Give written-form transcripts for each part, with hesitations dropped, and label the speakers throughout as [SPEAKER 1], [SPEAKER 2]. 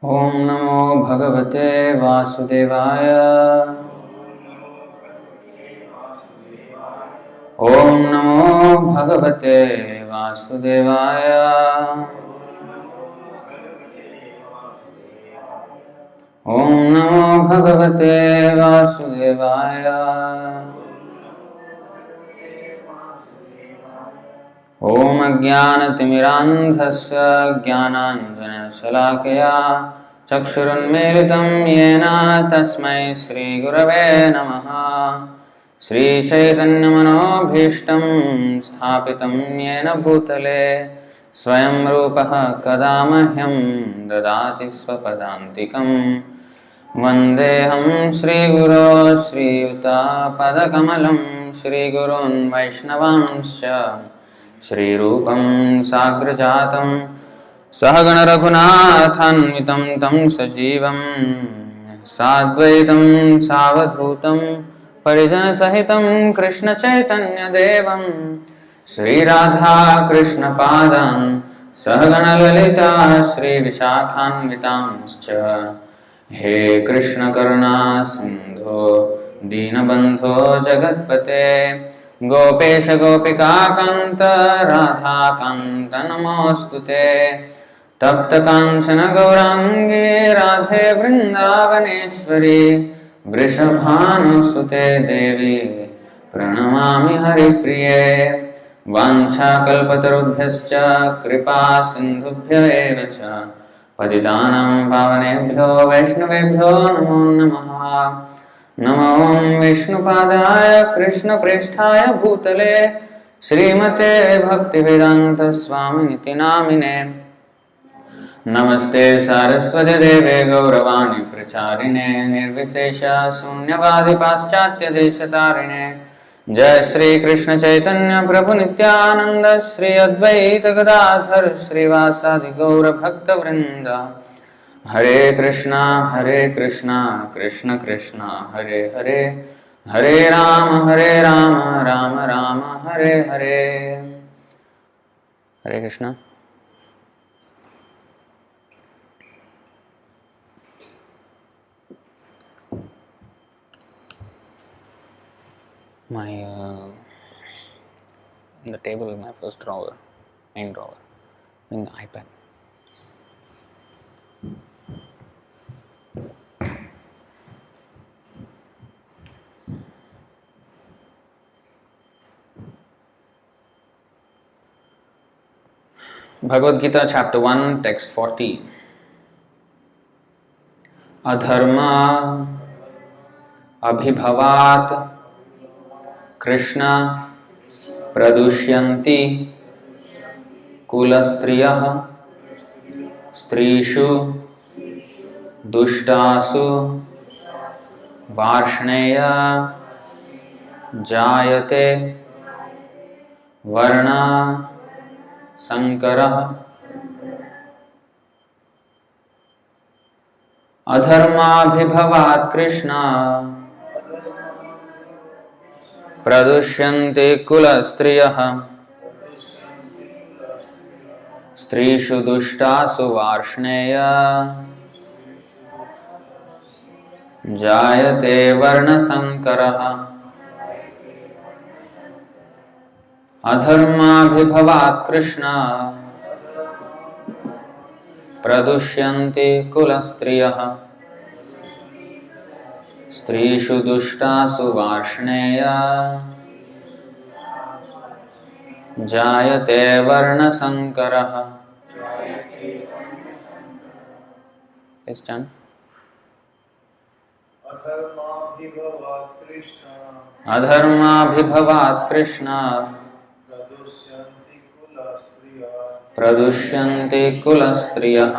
[SPEAKER 1] ओम नमो भगवते वासुदेवाय। ओम नमो भगवते वासुदेवाय। ओम नमो भगवते वासुदेवाय। ओम अज्ञानतिमिरान्धस्य ज्ञानाञ्जनशलाकया चक्षुरुन्मीलितं येन तस्मै श्रीगुरवे नमः। श्रीचैतन्यमनोभीष्टं स्थापितं येन भूतले स्वयं रूपः कदा मह्यं ददाति स्वपदान्तिकं। वन्देऽहं श्रीगुरो श्रीयुतापदकमलं श्रीगुरून् वैष्णवांश्च श्रीरूपं साग्रजातं सहगण रघुनाथान्वितं तं सजीवं साद्वैतं सावधूतं परिजनसहितं कृष्णचैतन्यदेवं श्रीराधा कृष्णपादान् सहगण ललिता श्रीविशाखान्वितांश्च। हे कृष्ण करुणा सिन्धो दीनबन्धो जगत्पते गोपेश गोपिका कांत राधा कांत नमोस्तुते। तप्त कांचन गौरांगे राधे वृंदावनेश्वरी वृषभानुसुते देवी प्रणमामि हरिप्रिये। वाञ्छाकल्पतरुभ्यश्च कृपा सिन्धुभ्य एव च पतितानां पावनेभ्यो वैष्णवेभ्यो नमो नमः। नमो विष्णुपादाय कृष्णप्रेष्ठाय भूतले श्रीमते भक्तिवेदांत स्वामिनिति नामिने। नमस्ते सारस्वती देवे गौरवाणी प्रचारिणे निर्विशेष शून्यवादी पाश्चात्य देशतारिणे। जय श्री कृष्ण चैतन्य प्रभु नित्यानंद श्री अद्वैत गदाधर श्रीवासादि गौर भक्त वृंद। हरे कृष्णा कृष्ण कृष्णा हरे हरे हरे राम राम राम हरे हरे। हरे Krishna. My in the table, my first drawer, main drawer, in the iPad. Bhagavad Gita chapter 1 text 40. Adharma abhibhavat Krishna pradushyanti kulastriyah strishu dushtasu varshneya jayate varna संकरः। अधर्माभिभवात् Krishna प्रदुष्यन्ते कुलस्त्रियः स्त्रीषु दुष्टासु वार्ष्णेय जायते वर्णसंकरः। अधर्माभिभवात् कृष्णा प्रदुष्यन्ते कुलस्त्रियः स्त्रीषु दुष्टासु वार्ष्णेय जायते वर्णसंकरः। Yes, John. अधर्माभिभवात् कृष्णा प्रदुष्यन्ते कुलस्त्रियः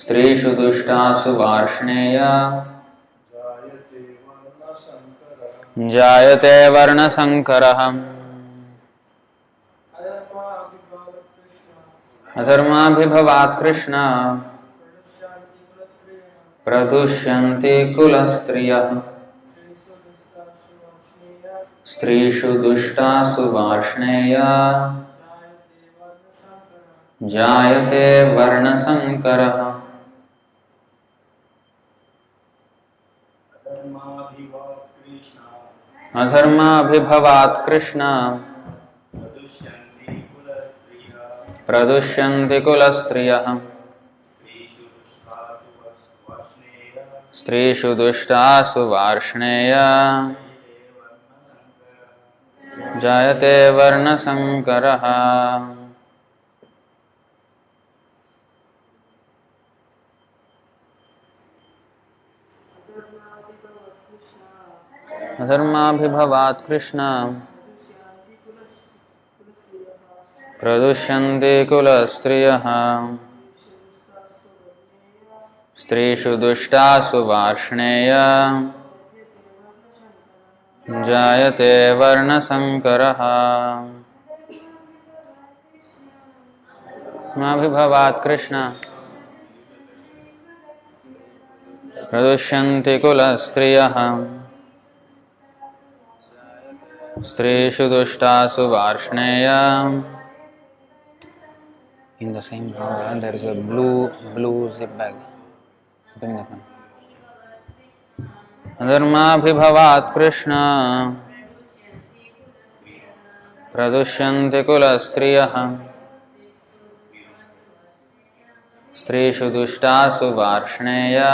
[SPEAKER 1] स्त्रीषु दुष्टासु वार्ष्णेय जायते वर्णसंकरः। अधर्माभिभवात् कृष्णा प्रदुष्यन्ते कुलस्त्रियः स्त्रीषु दुष्टासु वार्ष्णेय जायते वर्णसंकरः अधर्माभिभवात् कृष्ण प्रदुष्यन्ति कुलस्त्रियः स्त्रीषु दुष्टासु वार्ष्णेय जायते वर्णसंकरः अधर्माभिभवात् कृष्ण प्रदुष्यन्ति कुलस्त्रियः स्त्रीषु दुष्टासु वार्ष्णेय जायते वर्णसंकरः अधर्माभिभवात् कृष्ण प्रदुष्यन्ति कुलस्त्रियः स्त्रीषु दुष्टासु Varshney. In the same drawer there is a blue zip bag. Bring that one. Adharmabhibhavat Krishna Pradushyanti kulastriyah Strishu dushtasu varshneya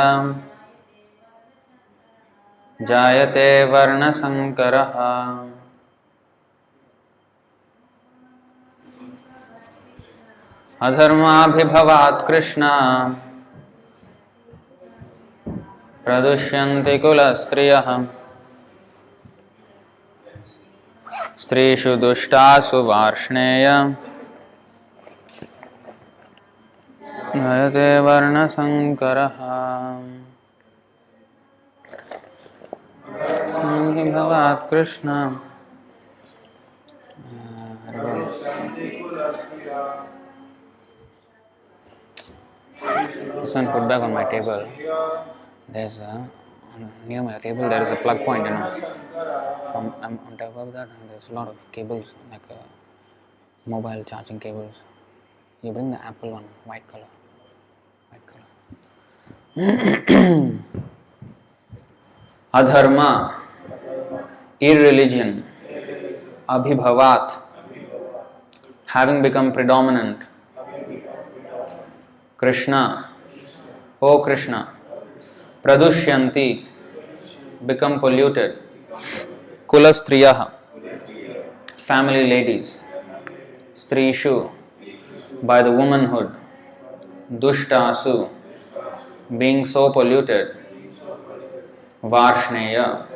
[SPEAKER 1] Jayate varna sankaraha. Adharmabhibhavat Krishna Pradushyanti kulastriyah Strishu dushtasu varshneya Jayate varna sankaraha. Adharmabhibhavat Krishna. This one put back on my table. There's near my table there is a plug point, From on top of that there's a lot of cables, like mobile charging cables. You bring the apple one, white color. Adharma, irreligion. Abhibhavat, having become predominant. Krishna, O Krishna. Pradushyanti, become polluted. Kulastriyah, family ladies. Strishu, by the womanhood. Dushtasu, being so polluted. Varshneya,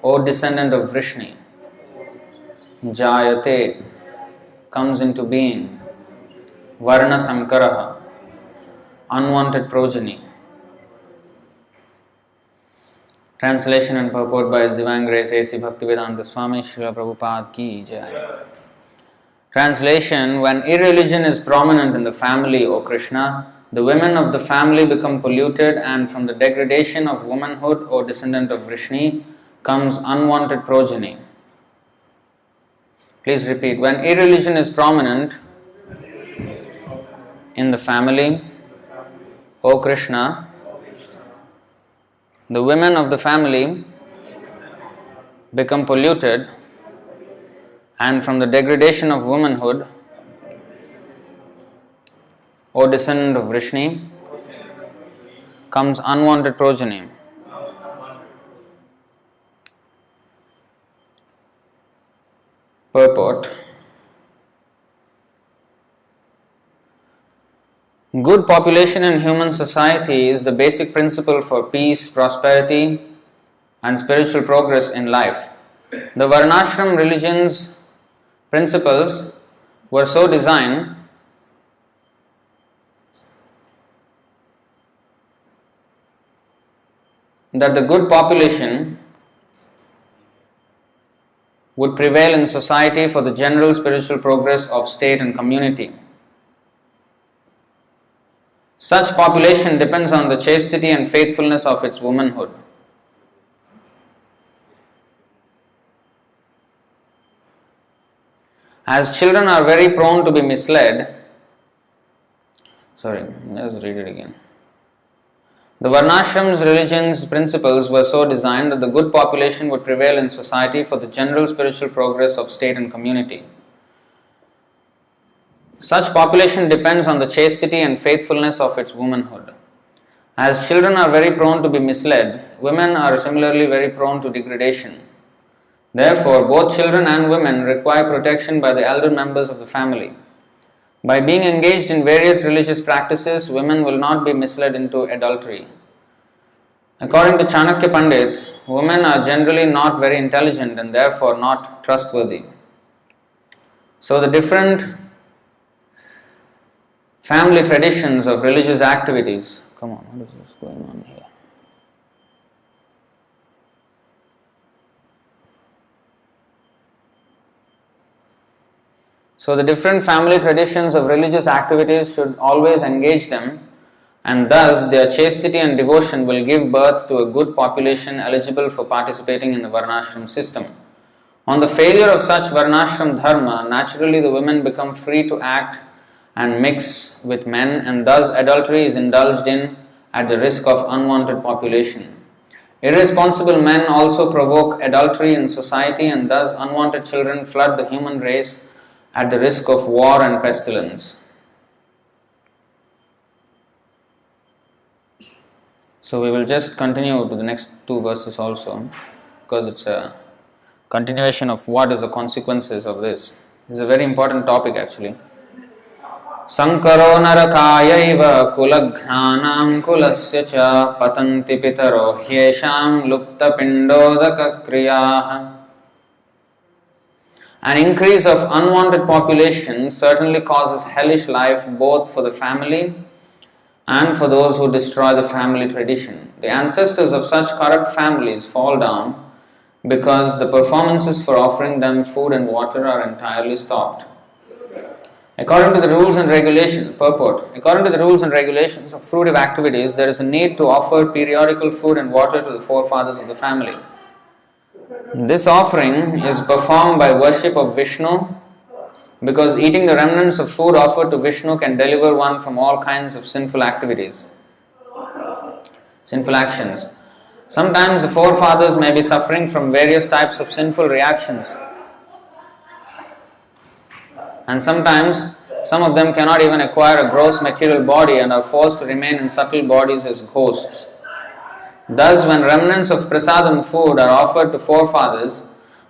[SPEAKER 1] O descendant of Vrishni. Jayate, comes into being. Varna Sankaraha, unwanted progeny. Translation and purport by His Divine Grace A.C. Bhaktivedanta Swami Srila Prabhupada Ki Jai. Translation: when irreligion is prominent in the family, O Krishna, the women of the family become polluted, and from the degradation of womanhood, O descendant of Vrishni, comes unwanted progeny. Please repeat. When irreligion is prominent in the family, O Krishna, the women of the family become polluted, and from the degradation of womanhood, O descendant of Vrishni, comes unwanted progeny. Purport: good population in human society is the basic principle for peace, prosperity, and spiritual progress in life. The Varnashram religion's principles were so designed that the good population would prevail in society for the general spiritual progress of state and community. Such population depends on the chastity and faithfulness of its womanhood. As children are very prone to be misled, let's read it again. The Varnashram's religion's principles were so designed that the good population would prevail in society for the general spiritual progress of state and community. Such population depends on the chastity and faithfulness of its womanhood. As children are very prone to be misled, women are similarly very prone to degradation. Therefore, both children and women require protection by the elder members of the family. By being engaged in various religious practices, women will not be misled into adultery. According to Chanakya Pandit, women are generally not very intelligent and therefore not trustworthy. So the different family traditions of religious activities. Come on, what is this going on here? So the different family traditions of religious activities should always engage them, and thus their chastity and devotion will give birth to a good population eligible for participating in the Varnashram system. On the failure of such Varnashram dharma, naturally the women become free to act and mix with men, and thus adultery is indulged in at the risk of unwanted population. Irresponsible men also provoke adultery in society, and thus unwanted children flood the human race at the risk of war and pestilence. So we will just continue to the next two verses also, because it's a continuation of what is the consequences of this. This is a very important topic actually. Sankaro narakayaiva kulaghnaanam kulasya cha patanti pitaro hyesham lupta pindodaka kriyaha. An increase of unwanted population certainly causes hellish life both for the family and for those who destroy the family tradition. The ancestors of such corrupt families fall down because the performances for offering them food and water are entirely stopped. According to the rules and regulations, purport, according to the rules and regulations of fruitive activities, there is a need to offer periodical food and water to the forefathers of the family. This offering is performed by worship of Vishnu, because eating the remnants of food offered to Vishnu can deliver one from all kinds of sinful activities, sinful actions. Sometimes the forefathers may be suffering from various types of sinful reactions, and sometimes some of them cannot even acquire a gross material body and are forced to remain in subtle bodies as ghosts. Thus, when remnants of prasadam food are offered to forefathers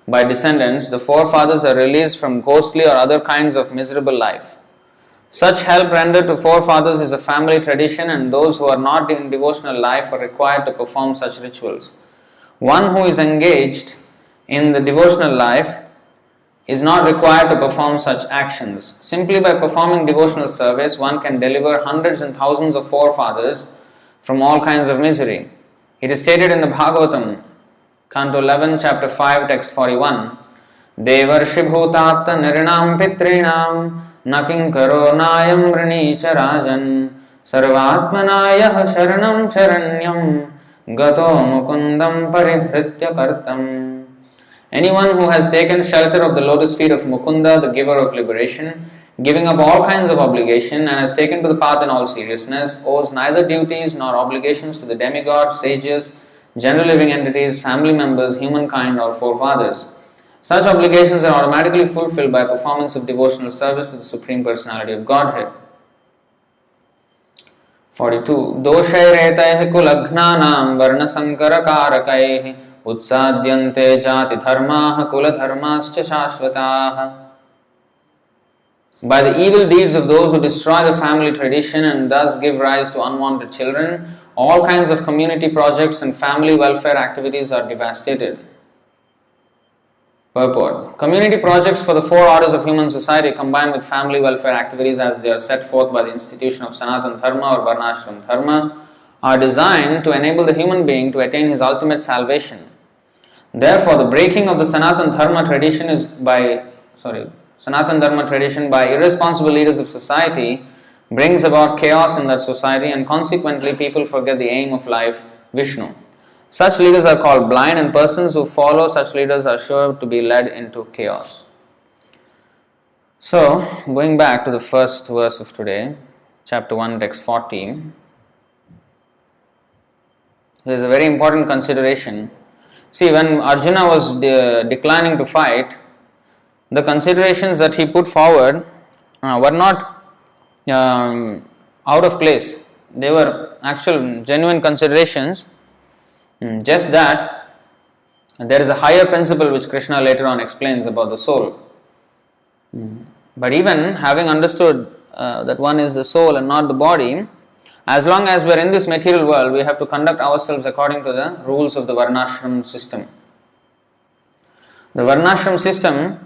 [SPEAKER 1] by descendants, the forefathers are released from ghostly or other kinds of miserable life. Such help rendered to forefathers is a family tradition, and those who are not in devotional life are required to perform such rituals. One who is engaged in the devotional life is not required to perform such actions. Simply by performing devotional service, one can deliver hundreds and thousands of forefathers from all kinds of misery. It is stated in the Bhagavatam, Canto 11, Chapter 5, Text 41, Devarshi bhutapta nirinam pitrinam naking karo nayam vrinicha rajan sarvatmanayah sharanam sharanyam gato mukundam parihritya kartam. Anyone who has taken shelter of the lotus feet of Mukunda, the giver of liberation, giving up all kinds of obligation, and has taken to the path in all seriousness, owes neither duties nor obligations to the demigods, sages, general living entities, family members, humankind, or forefathers. Such obligations are automatically fulfilled by performance of devotional service to the Supreme Personality of Godhead. 42. Doshairetaihi kulagnanam varna sankara karakaihi utsadyante jati dharmaha kula dharmascha shashvataha. By the evil deeds of those who destroy the family tradition and thus give rise to unwanted children, all kinds of community projects and family welfare activities are devastated. Purport. Community projects for the four orders of human society combined with family welfare activities as they are set forth by the institution of Sanatana Dharma or Varnashram Dharma are designed to enable the human being to attain his ultimate salvation. Therefore, the breaking of the Sanatana Dharma tradition by irresponsible leaders of society brings about chaos in that society, and consequently people forget the aim of life, Vishnu. Such leaders are called blind, and persons who follow such leaders are sure to be led into chaos. So, going back to the first verse of today, chapter 1, text 40, there is a very important consideration. See, when Arjuna was declining to fight, the considerations that he put forward were not out of place. They were actual, genuine considerations. Just that there is a higher principle which Krishna later on explains about the soul. But even having understood that one is the soul and not the body, as long as we are in this material world, we have to conduct ourselves according to the rules of the Varnashram system. The Varnashram system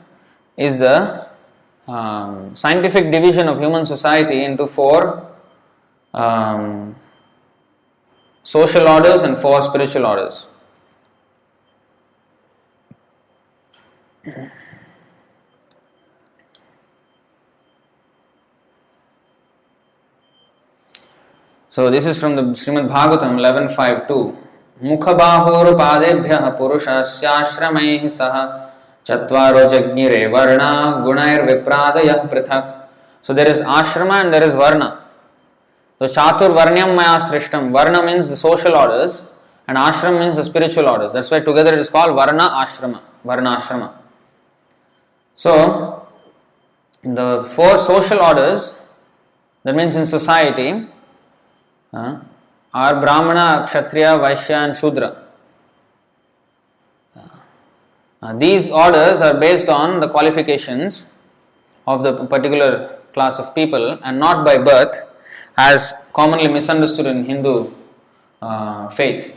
[SPEAKER 1] is the scientific division of human society into 4 social orders and 4 spiritual orders. So this is from the Srimad Bhagavatam 11.5.2. Mukhabahur padebhyah purushasya saha chatvaro jagnire varna gunair vipradayah prithak. So there is ashrama and there is varna. So chatur varnyam maya srishtam. Varna means the social orders and ashram means the spiritual orders. That's why together it is called varna ashrama. Varna ashrama. So the 4 social orders, that means in society, are Brahmana, Kshatriya, Vaishya and Shudra. These orders are based on the qualifications of the particular class of people and not by birth, as commonly misunderstood in Hindu faith.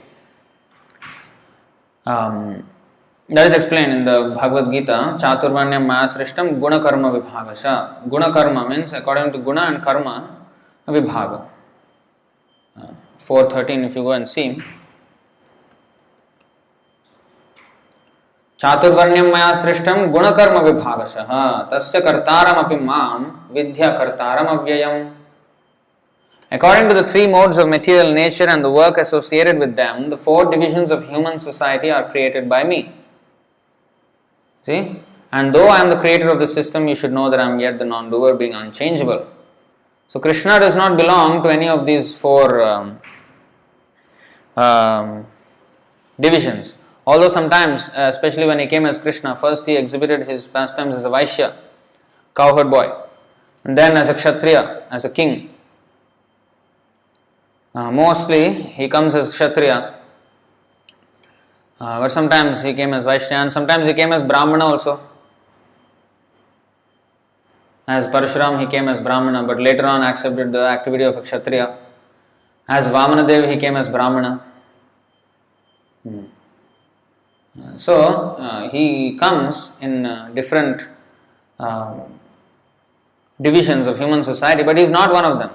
[SPEAKER 1] That is explained in the Bhagavad Gita, Chaturvanyam Maya Srishtam Guna Karma Vibhagasha. Guna Karma means according to Guna and Karma, Vibhaga. 4.13 if you go and see. Chaturvarnyam maya srishtam gunakarma vibhagashaha tasya kartaram api mam vidya kartaram avyayam. According to the 3 modes of material nature and the work associated with them, the 4 divisions of human society are created by me. See? And though I am the creator of the system, you should know that I am yet the non-doer, being unchangeable. So Krishna does not belong to any of these 4 divisions. Although sometimes, especially when he came as Krishna, first he exhibited his pastimes as a Vaishya, cowherd boy, and then as a Kshatriya, as a king. Mostly he comes as Kshatriya, but sometimes he came as Vaishya and sometimes he came as Brahmana also. As Parshuram he came as Brahmana, but later on accepted the activity of a Kshatriya. As Vamanadev he came as Brahmana. So he comes in different divisions of human society, but he is not one of them.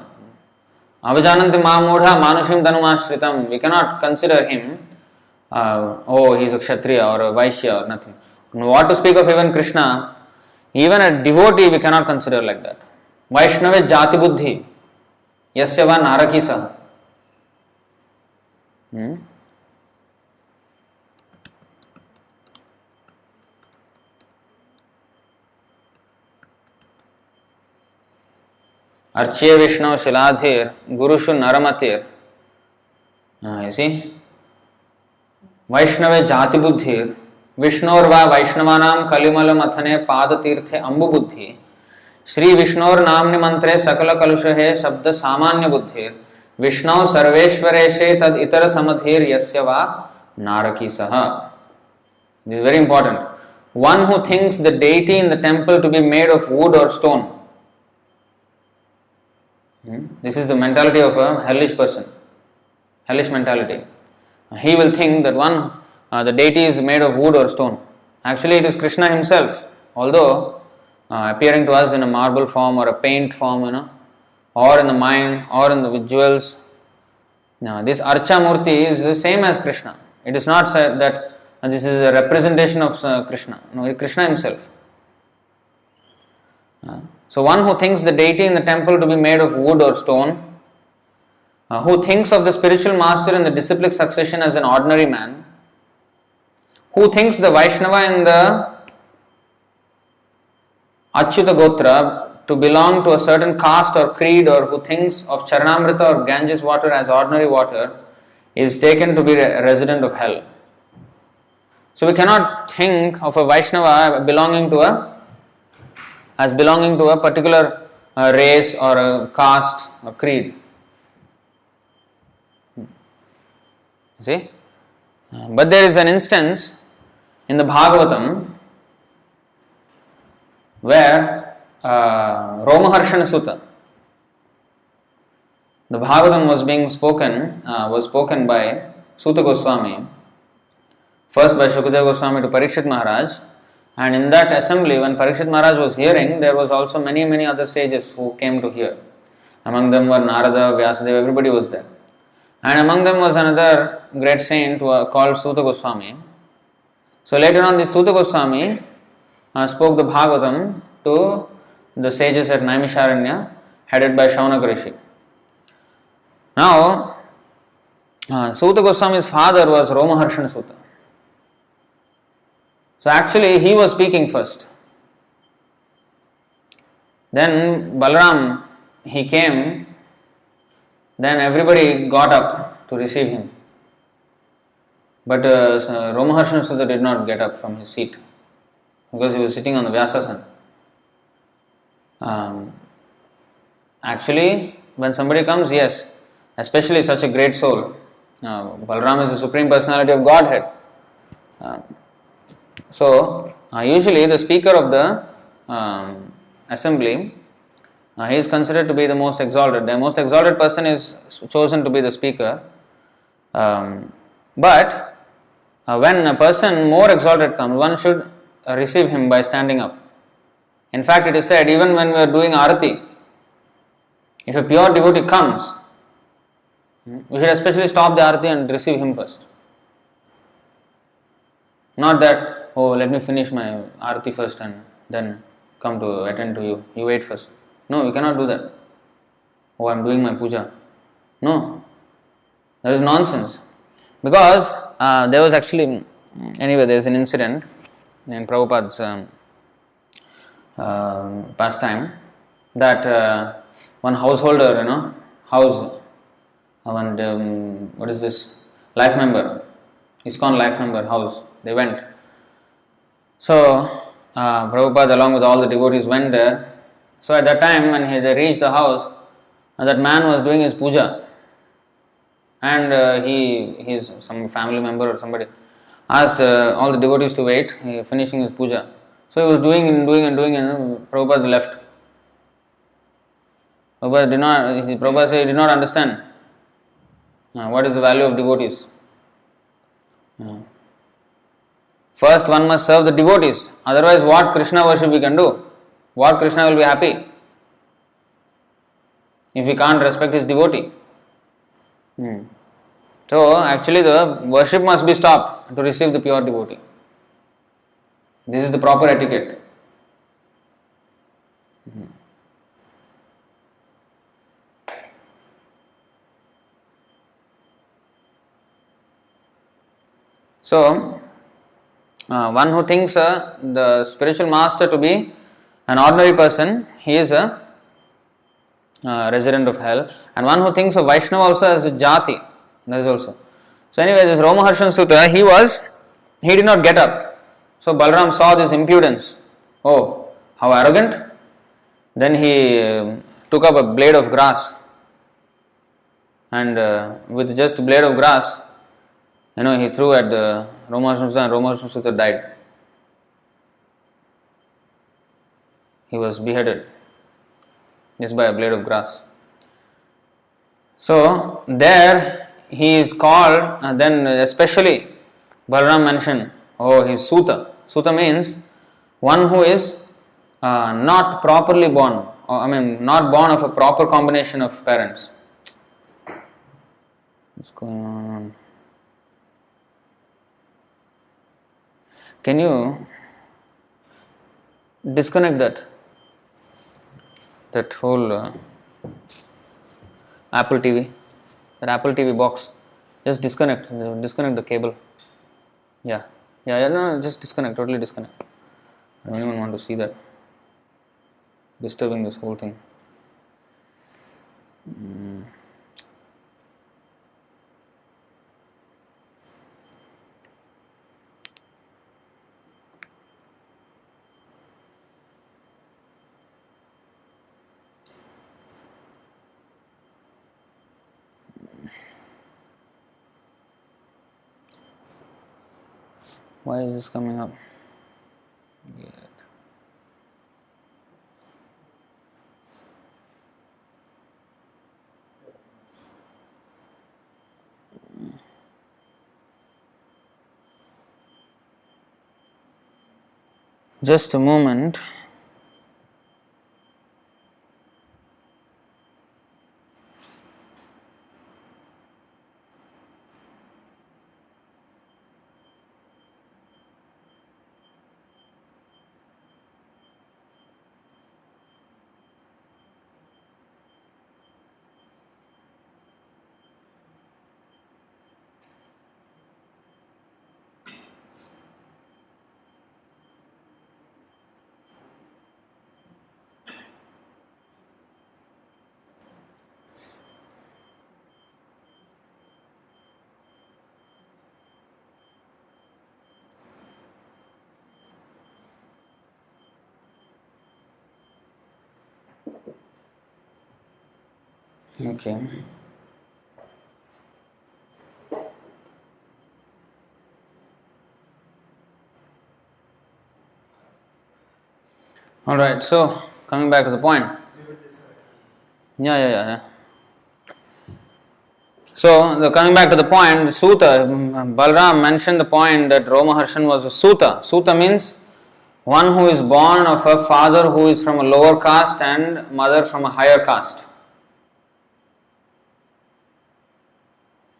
[SPEAKER 1] Avajananti mamudha manushim tanumashritam. We cannot consider him, he is a Kshatriya or a Vaishya or nothing. What to speak of even Krishna? Even a devotee we cannot consider like that. Vaishnave jati buddhi yasya va naraki saha. Archye Vishnu Shiladhir Gurushu Naramatir. You see? Vaishnave jati buddhir Vishnor va Vaishnavanam Kalimala Mathane Pada Tirthe Ambu Buddhi Shri Vishnor Namni Mantre Sakala Kalushahe Shabda Samanya Buddhir Vishnu Sarveshwareshe Tad Itara Samadhir Yasya va Naraki Saha. This is very important. One who thinks the deity in the temple to be made of wood or stone. This is the mentality of a hellish person, hellish mentality. He will think that the deity is made of wood or stone. Actually, it is Krishna himself, although appearing to us in a marble form or a paint form, or in the mind or in the visuals. Now, this Archa Murti is the same as Krishna. It is not said that this is a representation of Krishna. No, Krishna himself. So one who thinks the deity in the temple to be made of wood or stone, who thinks of the spiritual master in the disciplic succession as an ordinary man, who thinks the Vaishnava in the Achyuta Gotra, to belong to a certain caste or creed, or who thinks of Charanamrita or Ganges water as ordinary water, is taken to be a resident of hell. So we cannot think of a Vaishnava as belonging to a particular race or a caste or creed. See? But there is an instance in the Bhagavatam where Romaharshana Sutta, the Bhagavatam was spoken by Suta Goswami, first by Shukadeva Goswami to Parikshit Maharaj, and in that assembly, when Parikshit Maharaj was hearing, there was also many other sages who came to hear. Among them were Narada, Vyasadeva, everybody was there. And among them was another great saint called Suta Goswami. So later on, this Suta Goswami spoke the Bhagavatam to the sages at Naimisharanya, headed by Shaunaka Rishi. Now, Suta Goswami's father was Romaharshana Sutta. So actually, he was speaking first. Then Balaram, he came, then everybody got up to receive him. But Romaharshana Sutta did not get up from his seat because he was sitting on the Vyasasana. Actually, when somebody comes, yes, especially such a great soul, Balaram is the Supreme Personality of Godhead. So, usually the speaker of the assembly, he is considered to be the most exalted. The most exalted person is chosen to be the speaker. But when a person more exalted comes, one should receive him by standing up. In fact, it is said, even when we are doing arati, if a pure devotee comes, we should especially stop the arati and receive him first. Not that, oh, let me finish my arati first and then come to attend to you. You wait first. No, we cannot do that. Oh, I am doing my puja. No, that is nonsense. Because there was actually, anyway, there is an incident in Prabhupada's pastime that one householder, what is this? Life member, ISKCON life member house, they went. So, Prabhupada along with all the devotees went there. So at that time when they reached the house, that man was doing his puja. And he's some family member or somebody asked all the devotees to wait, finishing his puja. So he was doing and Prabhupada left. Prabhupada said he did not understand what is the value of devotees. First one must serve the devotees, otherwise what Krishna worship we can do? What Krishna will be happy if we can't respect his devotee? So actually the worship must be stopped to receive the pure devotee. This is the proper etiquette. So, one who thinks the spiritual master to be an ordinary person, he is a resident of hell. And one who thinks of Vaishnava also as a jati, that is also. So anyway, this Romaharshana Sutta, he did not get up. So Balaram saw this impudence. Oh, how arrogant. Then he took up a blade of grass. And with just a blade of grass, he threw at the Romaharshana Sutta, and Romaharshana Sutta died. He was beheaded just by a blade of grass. So there he is called, then especially Balaram mentioned, oh, he is Suta. Suta means one who is not properly born, not born of a proper combination of parents. What's going on? Can you disconnect that whole Apple TV, that Apple TV box? Just disconnect the cable. Yeah, no, just disconnect, totally disconnect. I don't even want to see that. disturbing this whole thing. Why is this coming up? Weird. Just a moment. Okay. All right. So coming back to the point. Yeah. So coming back to the point, Suta, Balram mentioned the point that Romaharshan was a Suta. Suta means one who is born of a father who is from a lower caste and mother from a higher caste.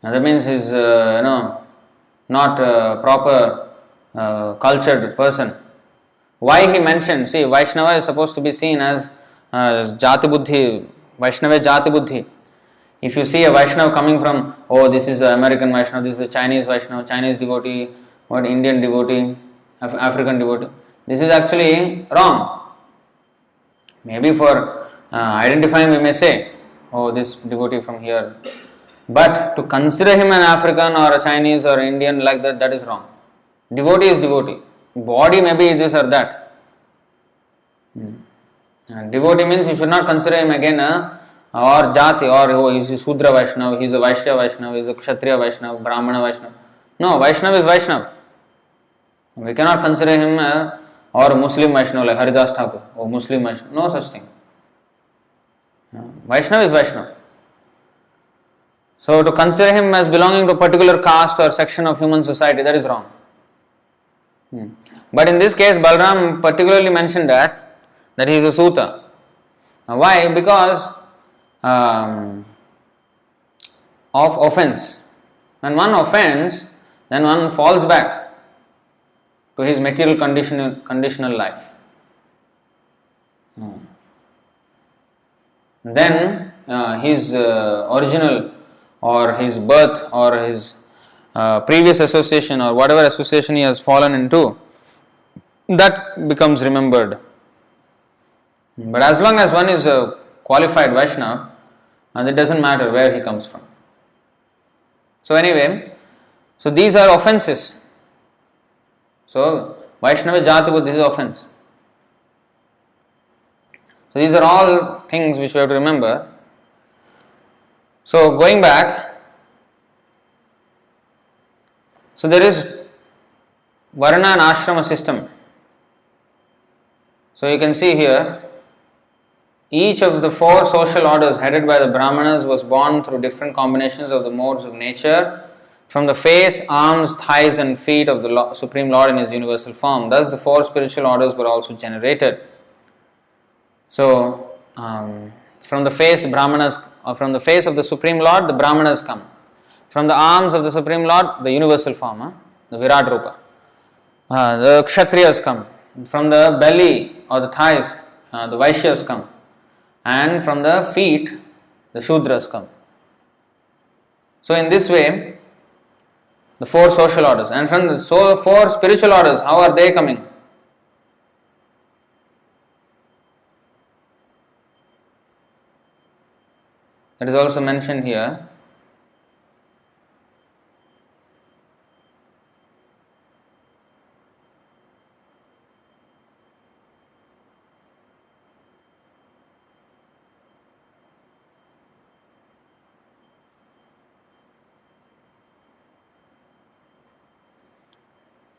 [SPEAKER 1] Now that means he's not a proper cultured person. Why he mentioned? See, Vaishnava is supposed to be seen as Jati Buddhi, Vaishnava Jati Buddhi. If you see a Vaishnava coming from, oh, this is the American Vaishnava, this is a Chinese Vaishnava, Chinese devotee, what Indian devotee, African devotee, this is actually wrong. Maybe for identifying we may say, oh, this devotee from here. But to consider him an African or a Chinese or Indian like that, that is wrong. Devotee is devotee. Body may be this or that. And devotee means you should not consider him again or Jati or oh, he is a Shudra Vaishnava, he is a Vaishya Vaishnava, he is a Kshatriya Vaishnava, Brahmana Vaishnava. No, Vaishnava is Vaishnava. We cannot consider him or Muslim Vaishnava like Haridas Thakur or Muslim Vaishnava. No such thing. Vaishnava is Vaishnava. So to consider him as belonging to a particular caste or section of human society, that is wrong. But in this case, Balram particularly mentioned that he is a Suta. Why? Because of offense. When one offends, then one falls back to his material conditional life. Then his original or his birth or his previous association or whatever association he has fallen into, that becomes remembered. But as long as one is a qualified Vaishnava, it doesn't matter where he comes from. So anyway, so these are offenses. So Vaishnava Jati Buddhi is offense. So these are all things which we have to remember. So going back, so there is Varna and Ashrama system. So you can see here, each of the four social orders headed by the Brahmanas was born through different combinations of the modes of nature from the face, arms, thighs and feet of the Supreme Lord in His universal form. Thus the four spiritual orders were also generated. So from the face Brahmanas, or from the face of the Supreme Lord, the Brahmanas come. From the arms of the Supreme Lord, the universal form, the Virat Rupa. The Kshatriyas come. From the belly or the thighs, the Vaishyas come. And from the feet, the Shudras come. So in this way, the four social orders. And from the four spiritual orders, how are they coming? That is also mentioned here.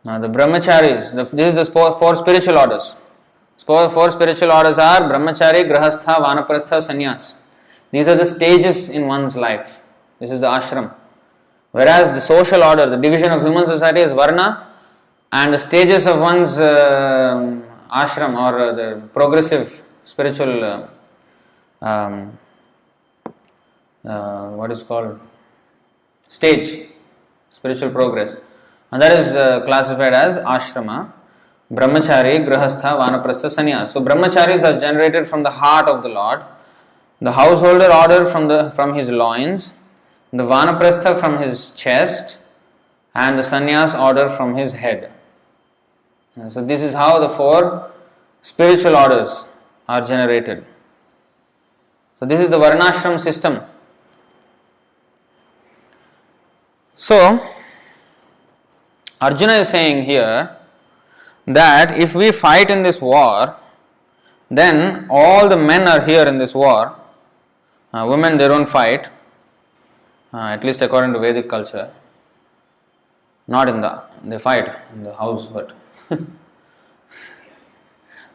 [SPEAKER 1] The brahmacharis, this is the four spiritual orders. Four spiritual orders are brahmachari, grahastha, vanaprastha, sannyas. These are the stages in one's life. This is the ashram. Whereas the social order, the division of human society is varna, and the stages of one's ashram or the progressive spiritual, what is called, stage, spiritual progress. And that is classified as ashrama, brahmachari, grahastha, vanaprastha, sannyas. So brahmacharis are generated from the heart of the Lord, the householder order from his loins, the vanaprastha from his chest, and the sannyas order from his head. And so this is how the four spiritual orders are generated. So this is the varnashram system. So Arjuna is saying here that if we fight in this war, then all the men are here in this war. Women, they don't fight, at least according to Vedic culture. They fight in the house, but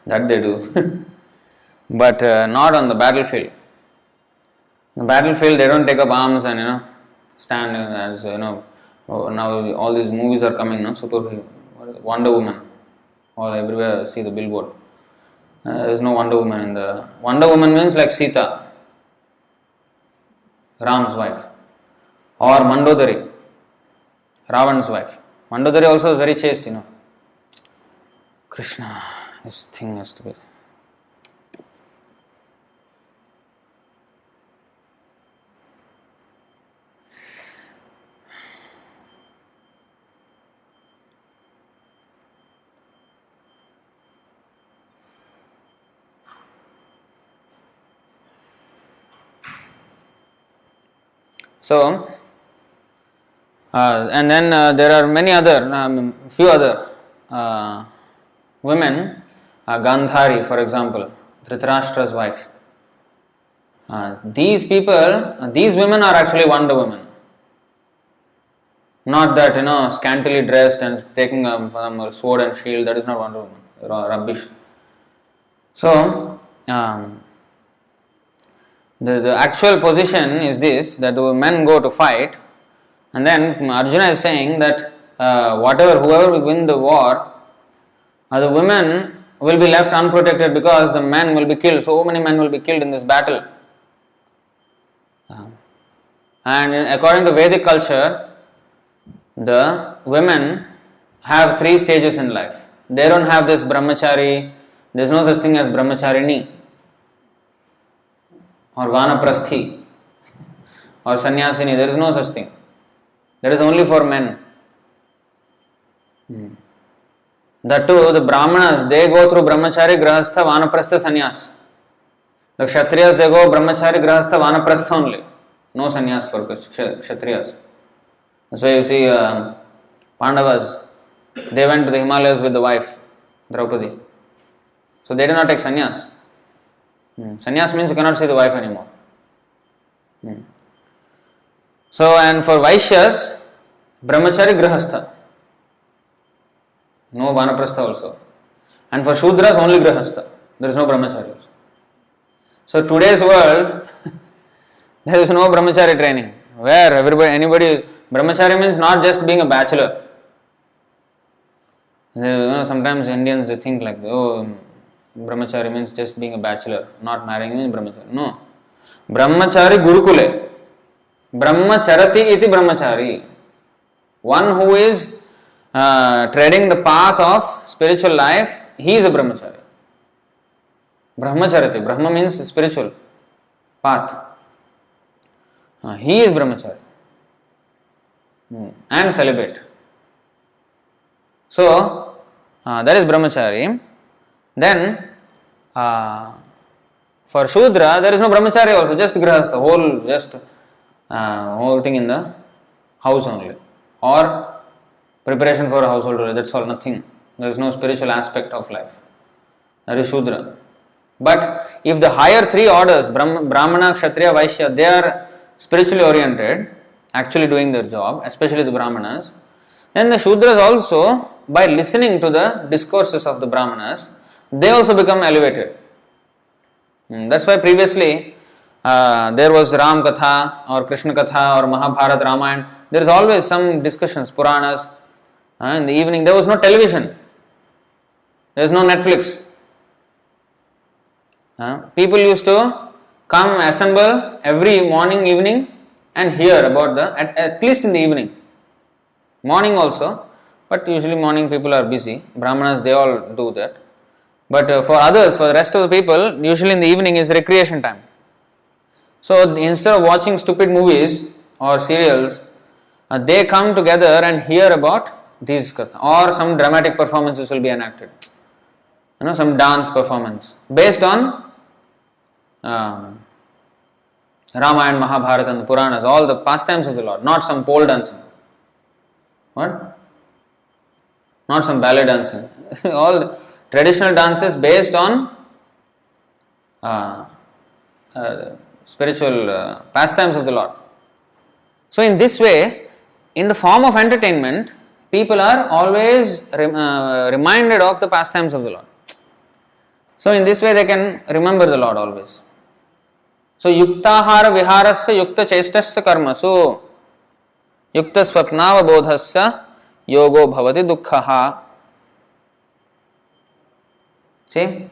[SPEAKER 1] that they do. But not on the battlefield. In the battlefield, they don't take up arms and stand as now all these movies are coming, Wonder Woman, all everywhere see the billboard. There is no Wonder Woman in the. Wonder Woman means like Sita, Ram's wife, or Mandodari, Ravan's wife. Mandodari also is very chaste, Krishna, this thing has to be. So, and then there are many other, few other women, Gandhari, for example, Dhritarashtra's wife. These women are actually Wonder Women. Not that, scantily dressed and taking a sword and shield, that is not Wonder Woman, rubbish. So, the actual position is this, that the men go to fight, and then Arjuna is saying that whoever will win the war, the women will be left unprotected because the men will be killed. So many men will be killed in this battle. And according to Vedic culture, the women have 3 stages in life. They don't have this brahmachari, there is no such thing as brahmacharini, or vanaprasthi, or sannyasini, there is no such thing. That is only for men. That too, the brahmanas, they go through brahmachari, grahastha, vanaprastha, sannyas. The kshatriyas, they go brahmachari, grahastha, vanaprastha only. No sannyas for kshatriyas. That's why you see Pandavas, they went to the Himalayas with the wife, Draupadi. So they did not take sannyas. Sannyas means you cannot see the wife anymore. So, and for Vaishyas, brahmachari, grahastha. No vanaprastha also. And for Shudras, only grahastha. There is no brahmachari also. So today's world, there is no brahmachari training. Where anybody, brahmachari means not just being a bachelor. Sometimes Indians, they think like, brahmachari means just being a bachelor, not marrying means brahmachari. No. Brahmachari gurukule. Brahmacharati iti brahmachari. One who is treading the path of spiritual life, he is a brahmachari. Brahmacharati. Brahma means spiritual path. He is brahmachari. And celibate. So, that is brahmachari. Then, For Shudra, there is no brahmacharya also, just grihastha, whole thing in the house only. Or preparation for a household role, that's all, nothing. There is no spiritual aspect of life. That is Shudra. But if the higher three orders, Brahmana, Kshatriya, Vaishya, they are spiritually oriented, actually doing their job, especially the Brahmanas, then the Shudras also, by listening to the discourses of the Brahmanas, they also become elevated. That's why previously there was Ram Katha or Krishna Katha or Mahabharat Ramayana. There is always some discussions, Puranas. In the evening, there was no television. There is no Netflix. People used to come, assemble every morning, evening and hear about at least in the evening. Morning also, but usually morning people are busy. Brahmanas, they all do that. But for others, for the rest of the people, usually in the evening is recreation time. So instead of watching stupid movies or serials, they come together and hear about these katha, or some dramatic performances will be enacted. Some dance performance based on Ramayana, Mahabharata and the Puranas, all the pastimes of the Lord, not some pole dancing. What? Not some ballet dancing. All the traditional dances based on spiritual pastimes of the Lord. So in this way, in the form of entertainment, people are always reminded of the pastimes of the Lord. So in this way they can remember the Lord always. So yuktahara viharasya yukta chestasya karmasu yukta swapnava bodhasya yogo bhavati dukkhaha. See?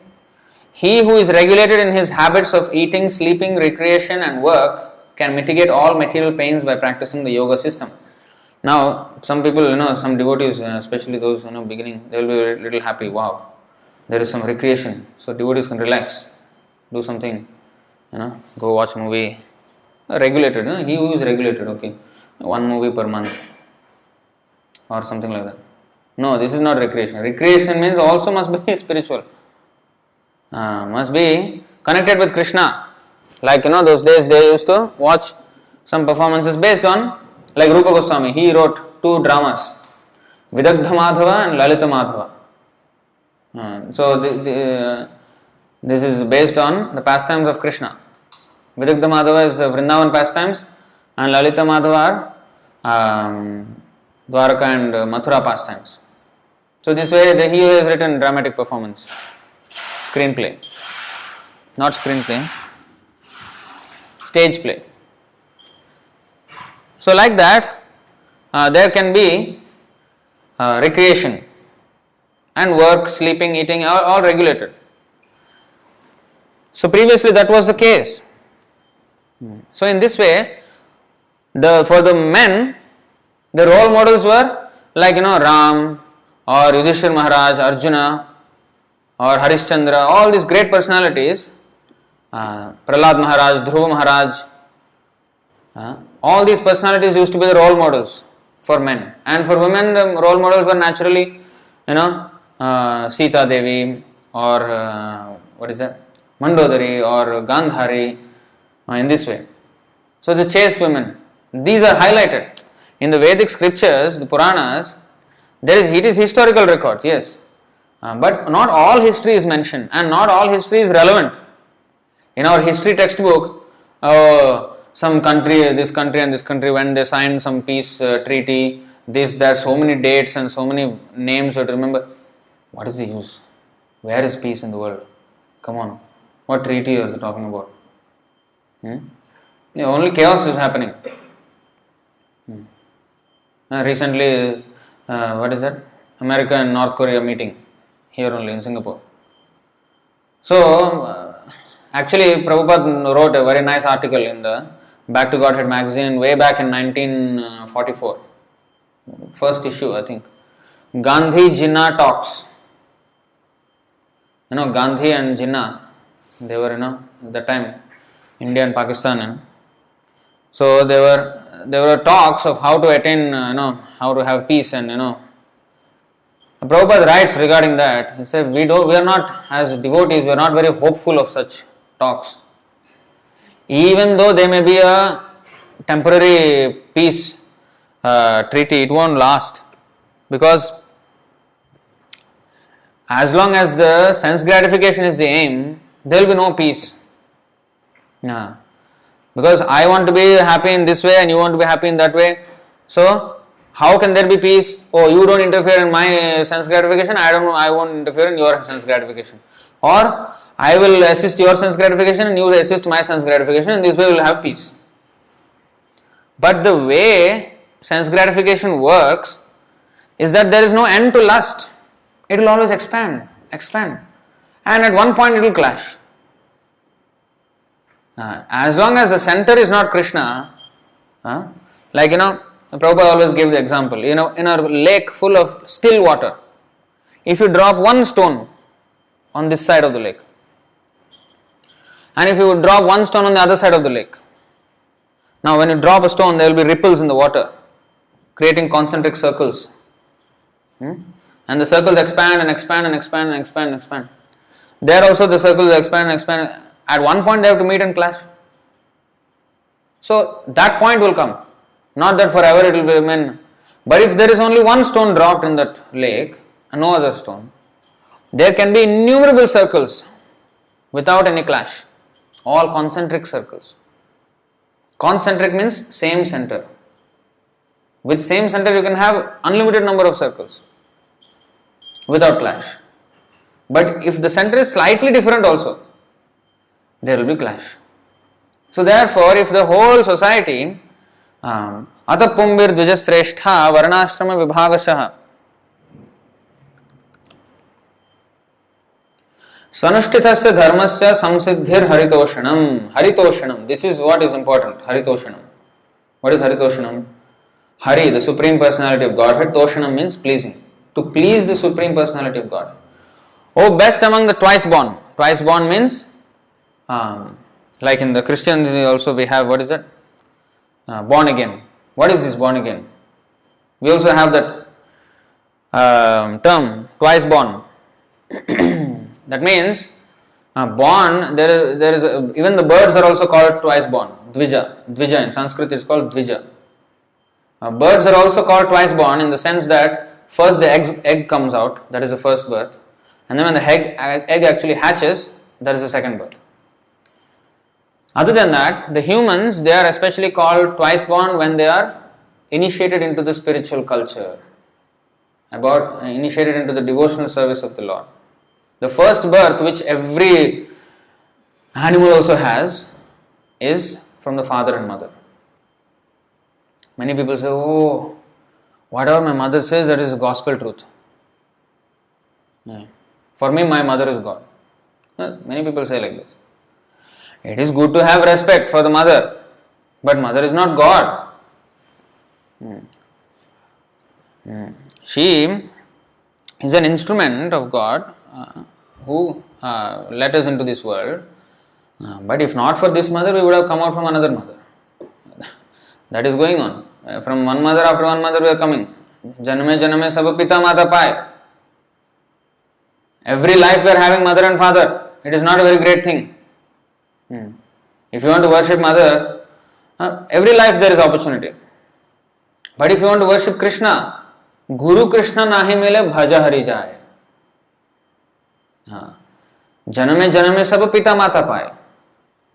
[SPEAKER 1] He who is regulated in his habits of eating, sleeping, recreation and work can mitigate all material pains by practicing the yoga system. Now, some people, some devotees, especially those, beginning, they will be a little happy. Wow, there is some recreation. So devotees can relax, do something, go watch a movie. Regulated, he who is regulated, okay, one movie per month or something like that. No, this is not recreation. Recreation means also must be spiritual. Must be connected with Krishna. Like, those days they used to watch some performances based on, like Rupa Goswami, he wrote 2 dramas, Vidagdha Madhava and Lalita Madhava. So this is based on the pastimes of Krishna. Vidagdha Madhava is Vrindavan pastimes and Lalita Madhava are Dwaraka and Mathura pastimes. So this way he has written dramatic performance. Screenplay, not screenplay, stage play. So like that, there can be recreation and work, sleeping, eating, all regulated. So previously that was the case. So in this way, for the men, the role models were like Ram or Yudhishthir Maharaj, Arjuna, or Harishchandra, all these great personalities, Prahlad Maharaj, Dhruva Maharaj, all these personalities used to be the role models for men. And for women, the role models were naturally, Sita Devi or Mandodari or Gandhari, in this way. So the chaste women, these are highlighted. In the Vedic scriptures, the Puranas, it is historical records, yes. But not all history is mentioned and not all history is relevant. In our history textbook, some country, this country and this country, when they signed some peace treaty, there are so many dates and so many names to remember. What is the use? Where is peace in the world? Come on. What treaty are they talking about? Only chaos is happening. Recently, America and North Korea meeting. Here only in Singapore. So, actually Prabhupada wrote a very nice article in the Back to Godhead magazine way back in 1944. First issue, I think. Gandhi Jinnah talks. Gandhi and Jinnah, they were, at that time, India and Pakistan. So there were talks of how to attain, how to have peace and, Prabhupada writes regarding that. He said, we are not, as devotees, we are not very hopeful of such talks. Even though they may be a temporary peace treaty, it won't last, because as long as the sense gratification is the aim, there will be no peace. Yeah. Because I want to be happy in this way and you want to be happy in that way. So, how can there be peace? Oh, you don't interfere in my sense gratification, I won't interfere in your sense gratification. Or, I will assist your sense gratification and you will assist my sense gratification, and this way we will have peace. But the way sense gratification works is that there is no end to lust. It will always expand. And at one point it will clash. As long as the center is not Krishna, like Prabhupada always gave the example, in a lake full of still water, if you drop one stone on this side of the lake, and if you would drop one stone on the other side of the lake, now when you drop a stone, there will be ripples in the water, creating concentric circles. And the circles expand and expand and expand and expand and expand. There also the circles expand and expand. At one point they have to meet and clash. So that point will come. Not that forever it will remain. But if there is only one stone dropped in that lake and no other stone, there can be innumerable circles without any clash. All concentric circles. Concentric means same center. With same center you can have unlimited number of circles without clash. But if the center is slightly different also, there will be clash. So therefore, if the whole society Ata Pumbir Dvijasreshtha Varnashrama Vibhagashaha Svanushtithasya Dharmasya Samsiddhir Haritoshanam. This is what is important. Haritoshanam. What is Haritoshanam? Hari, the Supreme Personality of Godhead. Toshanam means pleasing. To please the Supreme Personality of God. Oh, best among the twice born. Twice born means, like in the Christians also we have, what is it? Born again. What is this born again? We also have that term, twice born. That means, born, there is even the birds are also called twice born. Dvija in Sanskrit is called Dvija. Birds are also called twice born in the sense that first the egg comes out, that is the first birth, and then when the egg actually hatches, that is the second birth. Other than that, the humans, they are especially called twice born when they are initiated into the spiritual culture, initiated into the devotional service of the Lord. The first birth which every animal also has is from the father and mother. Many people say, oh, whatever my mother says, that is gospel truth. For me, my mother is God. Many people say like this. It is good to have respect for the mother, but mother is not God. She is an instrument of God who let us into this world. But if not for this mother, we would have come out from another mother. That is going on. From one mother after one mother we are coming. Janame janame sab pita mata pai. Every life we are having mother and father. It is not a very great thing. If you want to worship mother, every life there is opportunity. But if you want to worship Krishna, Guru Krishna nahi mile bhaja hari jaye. Janame janame sab pita mata pai.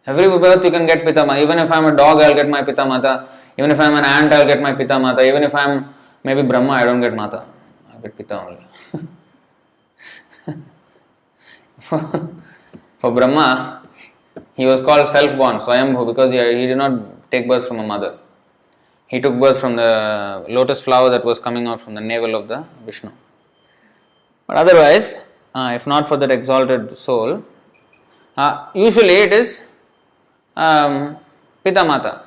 [SPEAKER 1] Every birth you can get pita mata. Even if I am a dog, I will get my pita mata. Even if I am an ant, I will get my pita mata. Even if I am maybe Brahma, I don't get mata. I get pita only. For Brahma, he was called self-born, Swayambhu, because he did not take birth from a mother. He took birth from the lotus flower that was coming out from the navel of the Vishnu. But otherwise, if not for that exalted soul, usually it is Pita Mata.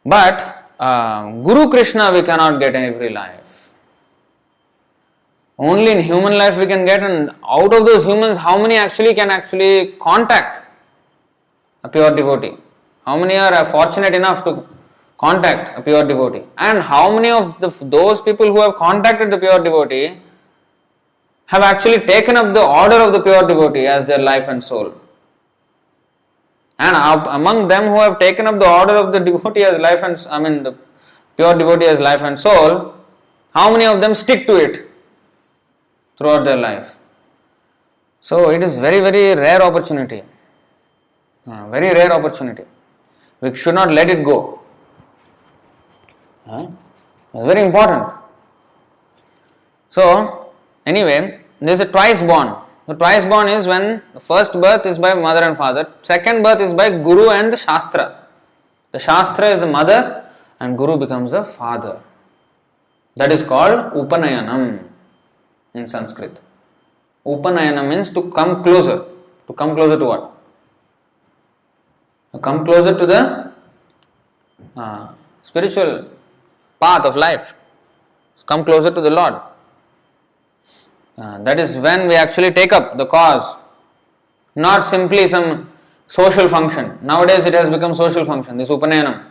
[SPEAKER 1] But Guru Krishna we cannot get in every life. Only in human life we can get, and out of those humans, how many can actually contact a pure devotee? How many are fortunate enough to contact a pure devotee? And how many of those people who have contacted the pure devotee have actually taken up the order of the pure devotee as their life and soul? And among them who have taken up the order of the devotee as life and the pure devotee as life and soul, how many of them stick to it throughout their life? So it is very, very rare opportunity. Very rare opportunity. We should not let it go. It's very important. So, anyway, there is a twice born. The twice born is when the first birth is by mother and father, second birth is by Guru and the Shastra. The Shastra is the mother and Guru becomes the father. That is called Upanayanam in Sanskrit. Upanayanam means to come closer. To come closer to what? To come closer to the spiritual path of life. Come closer to the Lord. That is when we actually take up the cause, not simply some social function. Nowadays it has become social function, this Upanayanam,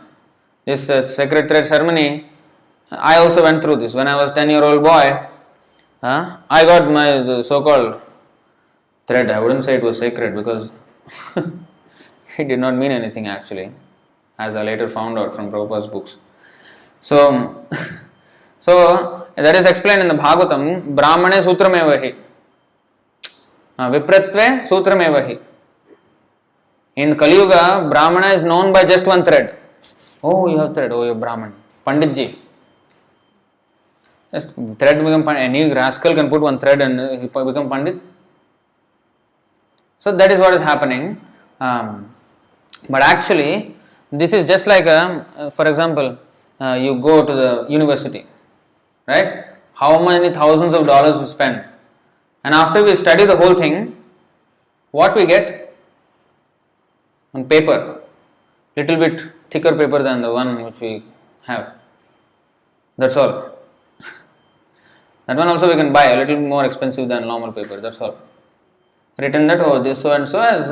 [SPEAKER 1] this sacred thread ceremony. I also went through this. When I was 10-year-old boy, I got my so-called thread. I wouldn't say it was sacred because it did not mean anything actually, as I later found out from Prabhupada's books. So that is explained in the Bhagavatam. Brahmane sutramevahi, Vipratve sutramevahi. In Kali Yuga, Brahmana is known by just one thread. Oh, you have thread. Oh, you are Brahman. Panditji. Just thread become Pandit. Any rascal can put one thread and he become Pandit. So that is what is happening. But actually, this is just like for example, you go to the university, right? How many thousands of dollars you spend, and after we study the whole thing, what we get on paper, little bit thicker paper than the one which we have. That's all. That one also we can buy, a little more expensive than normal paper. That's all. Written that this so and so has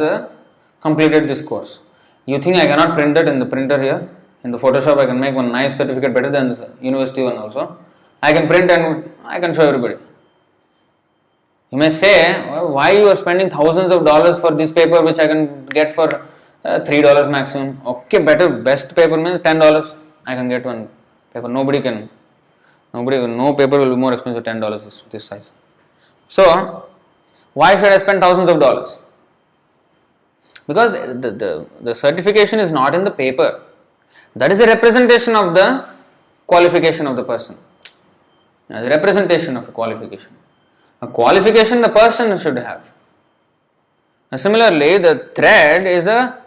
[SPEAKER 1] completed this course. You think I cannot print that in the printer here? In the Photoshop I can make one nice certificate better than the university one also. I can print and I can show everybody. You may say, why you are spending thousands of dollars for this paper which I can get for $3 maximum. Okay, best paper means $10. I can get one paper. No paper will be more expensive than $10 this size. So, why should I spend thousands of dollars? Because the certification is not in the paper. That is a representation of the qualification of the person. The representation of a qualification. A qualification the person should have. Similarly, the thread is a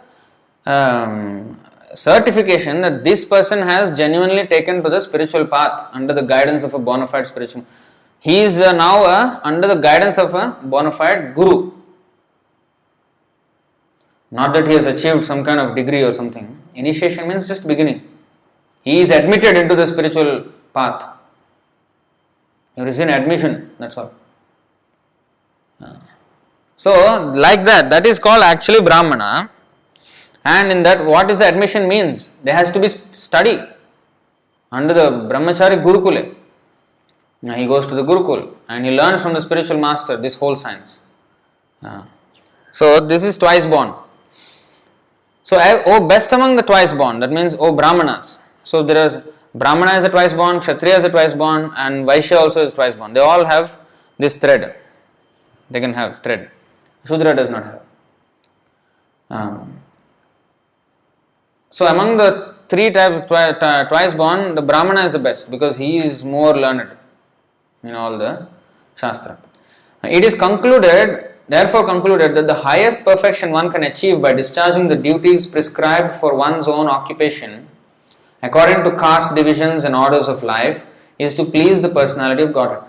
[SPEAKER 1] certification that this person has genuinely taken to the spiritual path under the guidance of a bona fide spiritual. He is now under the guidance of a bona fide guru. Not that he has achieved some kind of degree or something. Initiation means just beginning. He is admitted into the spiritual path. There is an admission, that's all. So, like that is called actually Brahmana. And in that, what is the admission means? There has to be study under the Brahmachari Gurukule. Now he goes to the Gurukul and he learns from the spiritual master this whole science. So this is twice born. So, best among the twice born, that means, Brahmanas. So there is Brahmana is a twice born, Kshatriya is a twice born, and Vaishya also is twice born. They all have this thread. They can have thread. Shudra does not have. So among the three types twice born, the Brahmana is the best because he is more learned in all the Shastra. It is therefore concluded that the highest perfection one can achieve by discharging the duties prescribed for one's own occupation according to caste divisions and orders of life is to please the personality of Godhead.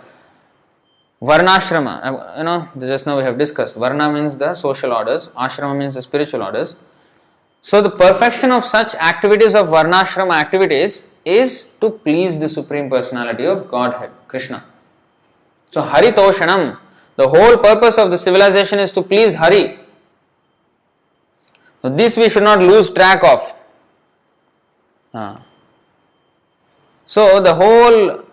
[SPEAKER 1] Varnashrama, just now we have discussed. Varna means the social orders, ashrama means the spiritual orders. So the perfection of such activities of Varnashrama activities is to please the Supreme Personality of Godhead, Krishna. So Hari Toshanam, the whole purpose of the civilization is to please Hari. So this we should not lose track of. So the whole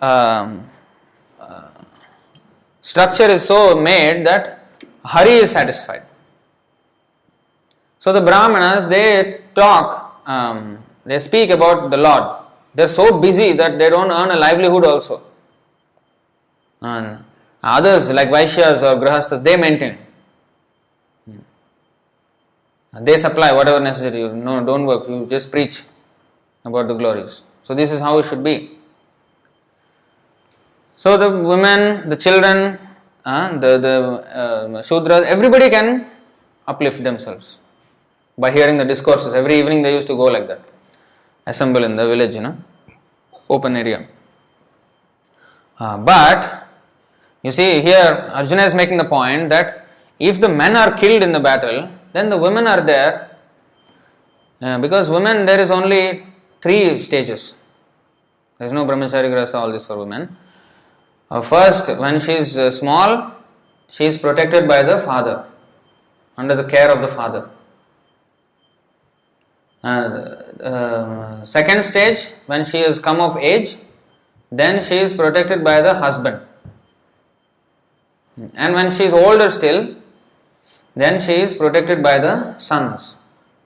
[SPEAKER 1] structure is so made that Hari is satisfied. So the Brahmanas, they talk, they speak about the Lord. They are so busy that they don't earn a livelihood also. And others like Vaishyas or Grahasthas, they maintain. They supply whatever necessary. No, don't work. You just preach about the glories. So this is how it should be. So the women, the children, the Shudras, everybody can uplift themselves by hearing the discourses. Every evening they used to go like that. Assemble in the village, open area. But you see here Arjuna is making the point that if the men are killed in the battle, then the women are there, because women, there is only 3 stages. There is no brahmachari, grahastha, all this for women. First, when she is small, she is protected by the father, under the care of the father. Second stage, when she has come of age, then she is protected by the husband. And when she is older still, then she is protected by the sons,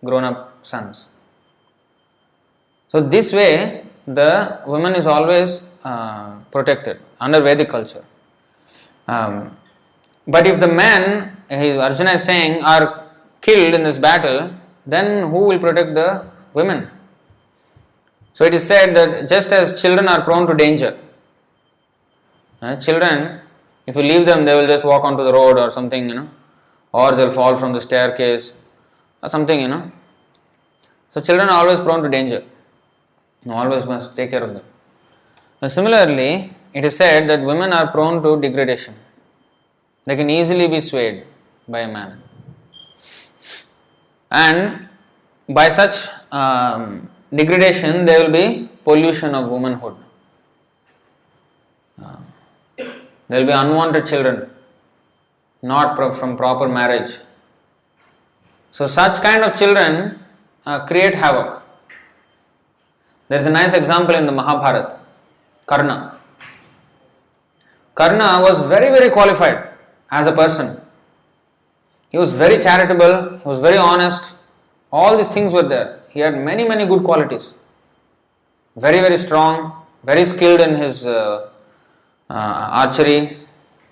[SPEAKER 1] grown up sons. So this way the woman is always protected under Vedic culture. But if the men, Arjuna is saying, are killed in this battle, then who will protect the women? So it is said that just as children are prone to danger, children, if you leave them, they will just walk onto the road or something, or they will fall from the staircase or something, So children are always prone to danger. You always must take care of them. Similarly, it is said that women are prone to degradation. They can easily be swayed by a man. And by such degradation, there will be pollution of womanhood. There will be unwanted children, not from proper marriage. So such kind of children create havoc. There is a nice example in the Mahabharata, Karna. Karna was very, very qualified as a person. He was very charitable, he was very honest, all these things were there. He had many, many good qualities. Very, very strong, very skilled in his archery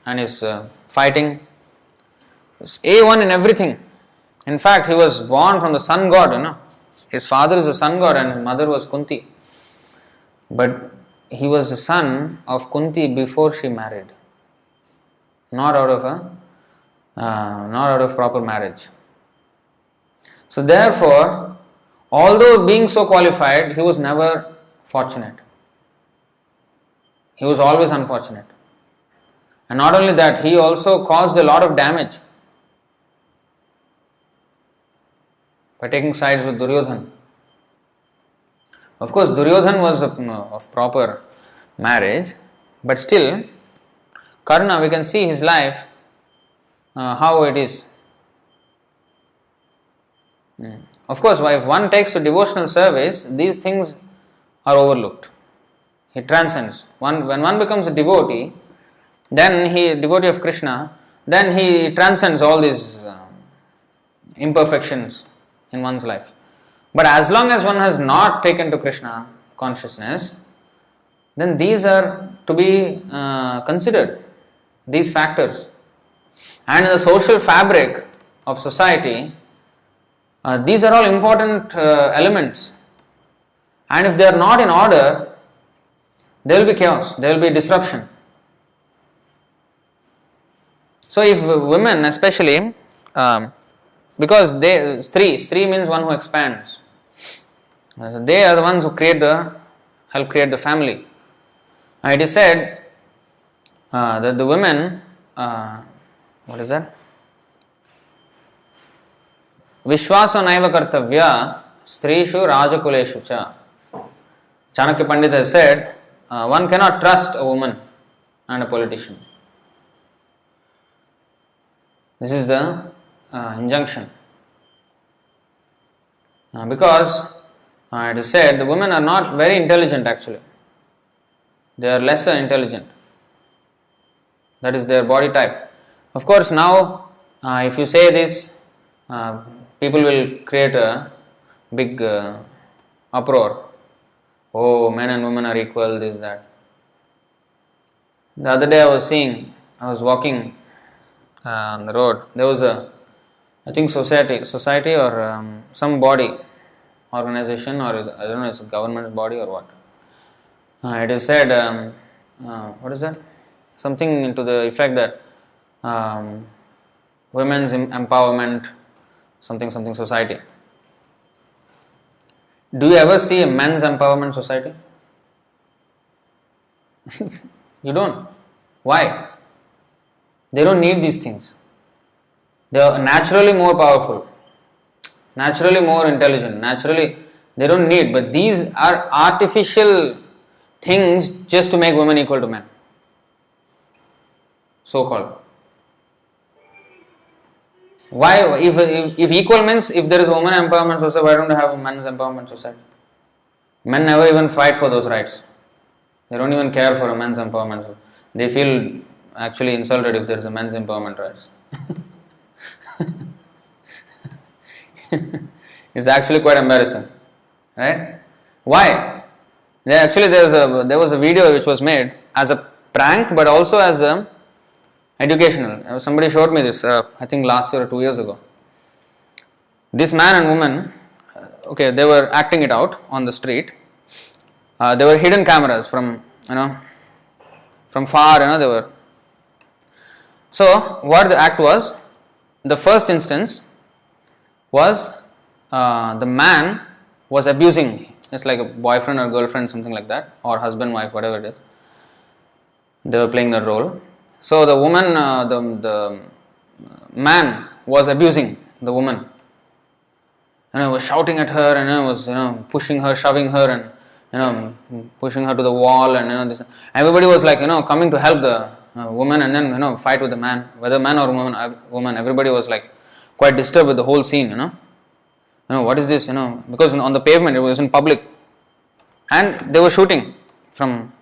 [SPEAKER 1] and his fighting. He was A1 in everything. In fact, he was born from the sun god, His father is a sun god and his mother was Kunti. But he was the son of Kunti before she married. Not out of proper marriage. So therefore, although being so qualified, he was never fortunate. He was always unfortunate. And not only that, he also caused a lot of damage by taking sides with Duryodhana. Of course, Duryodhana was of proper marriage, but still, Karna, we can see his life, how it is. Of course, if one takes to devotional service, these things are overlooked. He transcends. When one becomes a devotee, devotee of Krishna, then he transcends all these imperfections in one's life. But as long as one has not taken to Krishna consciousness, then these are to be considered, these factors. And in the social fabric of society, these are all important elements. And if they are not in order, there will be chaos, there will be disruption. So if women especially, because Stree means one who expands. They are the ones who help create the family. It is said that the women, what is that? Vishwasa naiva kartavya strishu rajakuleshu cha. Chanakya Pandit has said, one cannot trust a woman and a politician. This is the injunction. Because it is said the women are not very intelligent actually. They are lesser intelligent. That is their body type. Of course, now if you say this, people will create a big uproar. Oh, men and women are equal, this, that. The other day I was walking on the road. There was I think society or some body, organization, or I don't know, it's a government's body or what. It is said, what is that? Something to the effect that women's empowerment, something society. Do you ever see a men's empowerment society? You don't. Why? They don't need these things. They are naturally more powerful, naturally more intelligent, naturally they don't need, but these are artificial things just to make women equal to men. So called. Why? If equal means if there is a woman empowerment society, why don't you have a men's empowerment society? Men never even fight for those rights. They don't even care for a men's empowerment. They feel actually insulted if there is a men's empowerment rights. It's actually quite embarrassing, right? Why? There was a video which was made as a prank, but also as a educational. Somebody showed me this, I think last year or 2 years ago. This man and woman, okay, they were acting it out on the street. There were hidden cameras from far, they were. So what the act was, the first instance was the man was abusing, it's like a boyfriend or girlfriend, something like that, or husband, wife, whatever it is. They were playing that role. So the woman, the man was abusing the woman, was shouting at her, and was pushing her, shoving her, and pushing her to the wall, and this. Everybody was like coming to help the woman, and then fight with the man, whether man or woman. Everybody was like quite disturbed with the whole scene. What is this? Because on the pavement, it was in public, and they were shooting from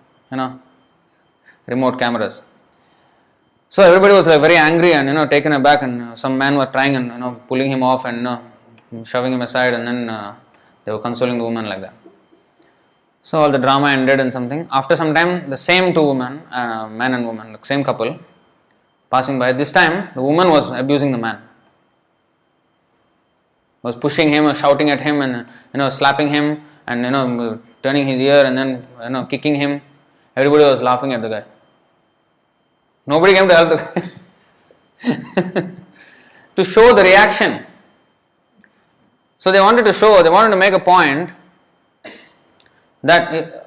[SPEAKER 1] remote cameras. So everybody was like very angry and taken aback, and some men were trying and pulling him off and shoving him aside, and then they were consoling the woman like that. So all the drama ended and something. After some time, the same two women, man and woman, the same couple, passing by. This time, the woman was abusing the man. Was pushing him, or shouting at him, and slapping him, and turning his ear, and then kicking him. Everybody was laughing at the guy. Nobody came to help the guy. To show the reaction. So they wanted to make a point that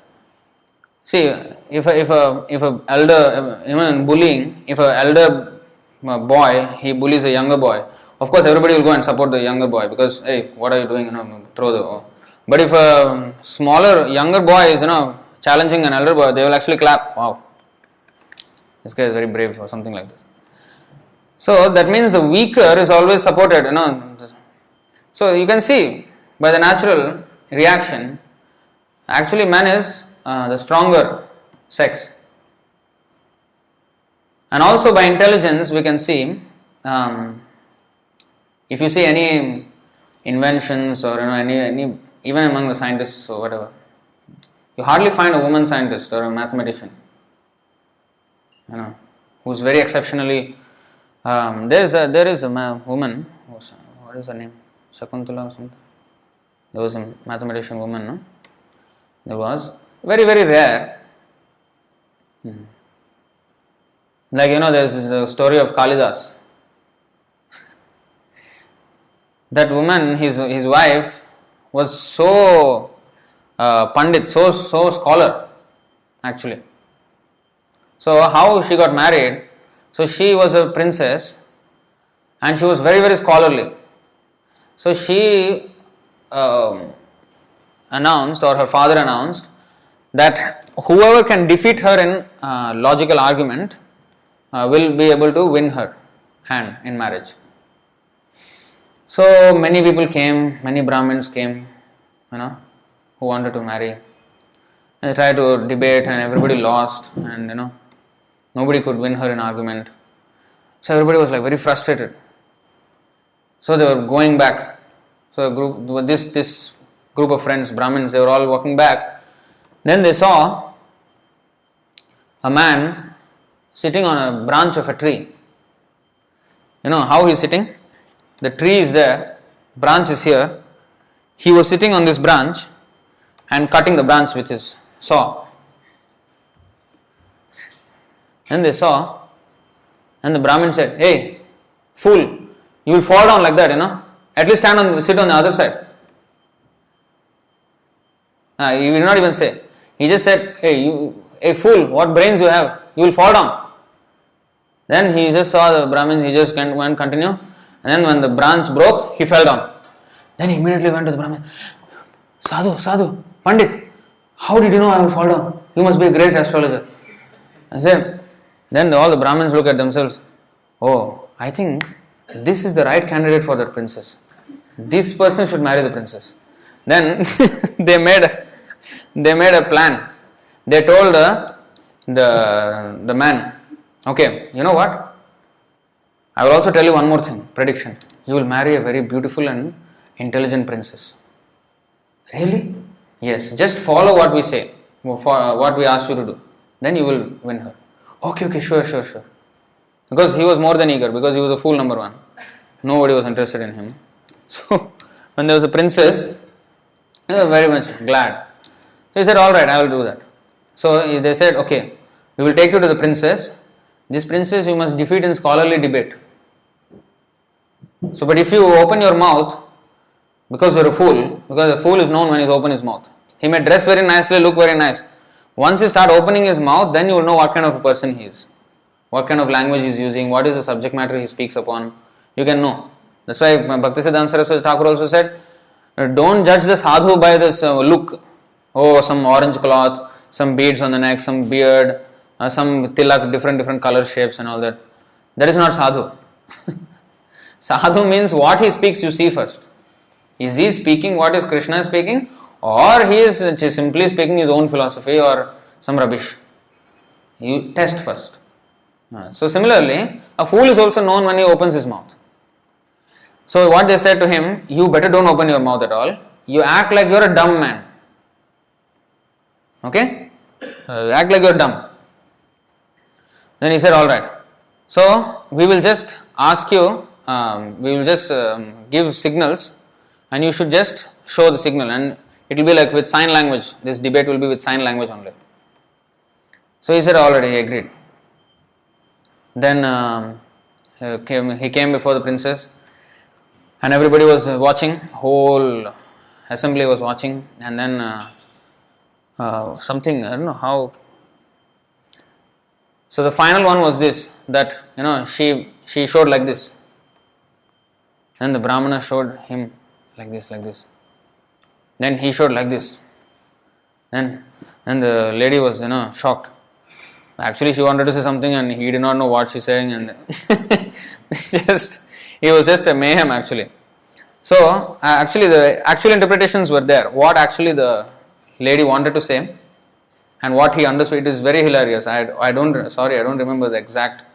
[SPEAKER 1] see, if a elder, even in bullying, if a elder boy he bullies a younger boy, of course everybody will go and support the younger boy because hey, what are you doing? Throw the. But if a smaller younger boy is challenging an elder boy, they will actually clap. Wow, this guy is very brave, or something like this. So that means the weaker is always supported. So you can see by the natural reaction, actually man is the stronger sex. And also by intelligence we can see, if you see any inventions or any even among the scientists or whatever, you hardly find a woman scientist or a mathematician who's very exceptionally. There is a woman. What is her name? Shakuntala or something. There was a mathematician woman. No? There was very rare. Like there's the story of Kalidas. That woman, his wife, was so pandit, so scholar, actually. So how she got married? So she was a princess, and she was very scholarly. So she announced, or her father announced, that whoever can defeat her in logical argument will be able to win her hand in marriage. So many people came, many Brahmins came, who wanted to marry. And they tried to debate, and everybody lost, and nobody could win her in argument. So everybody was like very frustrated. So they were going back So this group of friends, Brahmins, they were all walking back. Then they saw a man sitting on a branch of a tree. You know how he is sitting? The tree is there, branch is here. He was sitting on this branch and cutting the branch with his saw. Then they saw, and the Brahmin said, "Hey, fool, you will fall down like that, At least sit on the other side." He did not even say. He just said, "Hey fool, what brains you have? You will fall down." Then he just saw the Brahmin, he just went continue. And then when the branch broke, he fell down. Then he immediately went to the Brahmin. Sadhu, Pandit, how did you know I will fall down? You must be a great astrologer. I said, then all the Brahmins look at themselves. Oh, I think this is the right candidate for that princess. This person should marry the princess. Then they made a plan. They told the man, okay, you know what? I will also tell you one more thing, prediction. You will marry a very beautiful and intelligent princess. Really? Yes, just follow what we say, what we ask you to do. Then you will win her. Okay, sure. Because he was more than eager, because he was a fool number one. Nobody was interested in him. So, when there was a princess, they were very much glad. So he said, alright, I will do that. So they said, okay, we will take you to the princess. This princess you must defeat in scholarly debate. So, but if you open your mouth, because you are a fool, because a fool is known when he opens his mouth. He may dress very nicely, look very nice. Once you start opening his mouth, then you will know what kind of a person he is. What kind of language he is using, what is the subject matter he speaks upon. You can know. That's why Bhaktisiddhanta Saraswati Thakur also said, don't judge the sadhu by this look. Oh, some orange cloth, some beads on the neck, some beard, some tilak, different color shapes and all that. That is not sadhu. Sadhu means what he speaks you see first. Is he speaking what is Krishna speaking, or he is simply speaking his own philosophy or some rubbish? You test first. So similarly, a fool is also known when he opens his mouth. So what they said to him, you better don't open your mouth at all. You act like you are a dumb man. Okay? Act like you are dumb. Then he said, alright. So we will just ask you, we will just give signals, and you should just show the signal, and it will be like with sign language. This debate will be with sign language only. So he said, already, he agreed. Then he came before the princess, and everybody was watching, whole assembly was watching, and then something, I don't know how. So the final one was this, that she showed like this. Then the Brahmana showed him like this. Then he showed like this. Then the lady was shocked. Actually, she wanted to say something and he did not know what she's saying, and it was just a mayhem actually. So actually the actual interpretations were there. What actually the lady wanted to say and what he understood, it is very hilarious. I don't remember the exact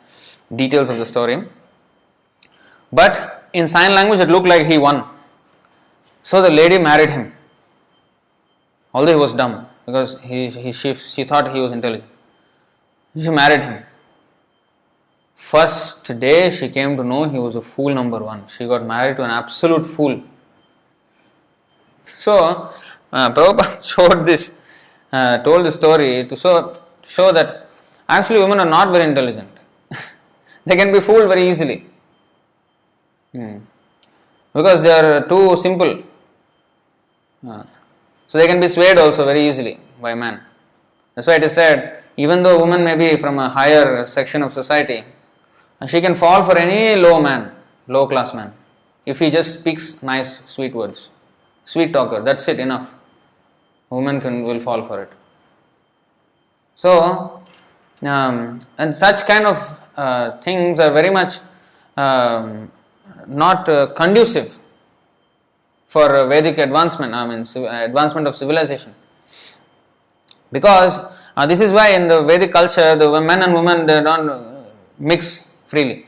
[SPEAKER 1] details of the story. But in sign language it looked like he won. So the lady married him. Although he was dumb, because she thought he was intelligent. She married him. First day she came to know he was a fool number one. She got married to an absolute fool. So Prabhupada told the story to show that actually women are not very intelligent. They can be fooled very easily. Because they are too simple. So they can be swayed also very easily by man. That's why it is said, even though a woman may be from a higher section of society, she can fall for any low class man, if he just speaks nice, sweet words. Sweet talker, that's it, enough. A woman will fall for it. So, and such kind of things are very much not conducive for Vedic advancement, advancement of civilization. Because this is why in the Vedic culture, the men and women, they don't mix freely.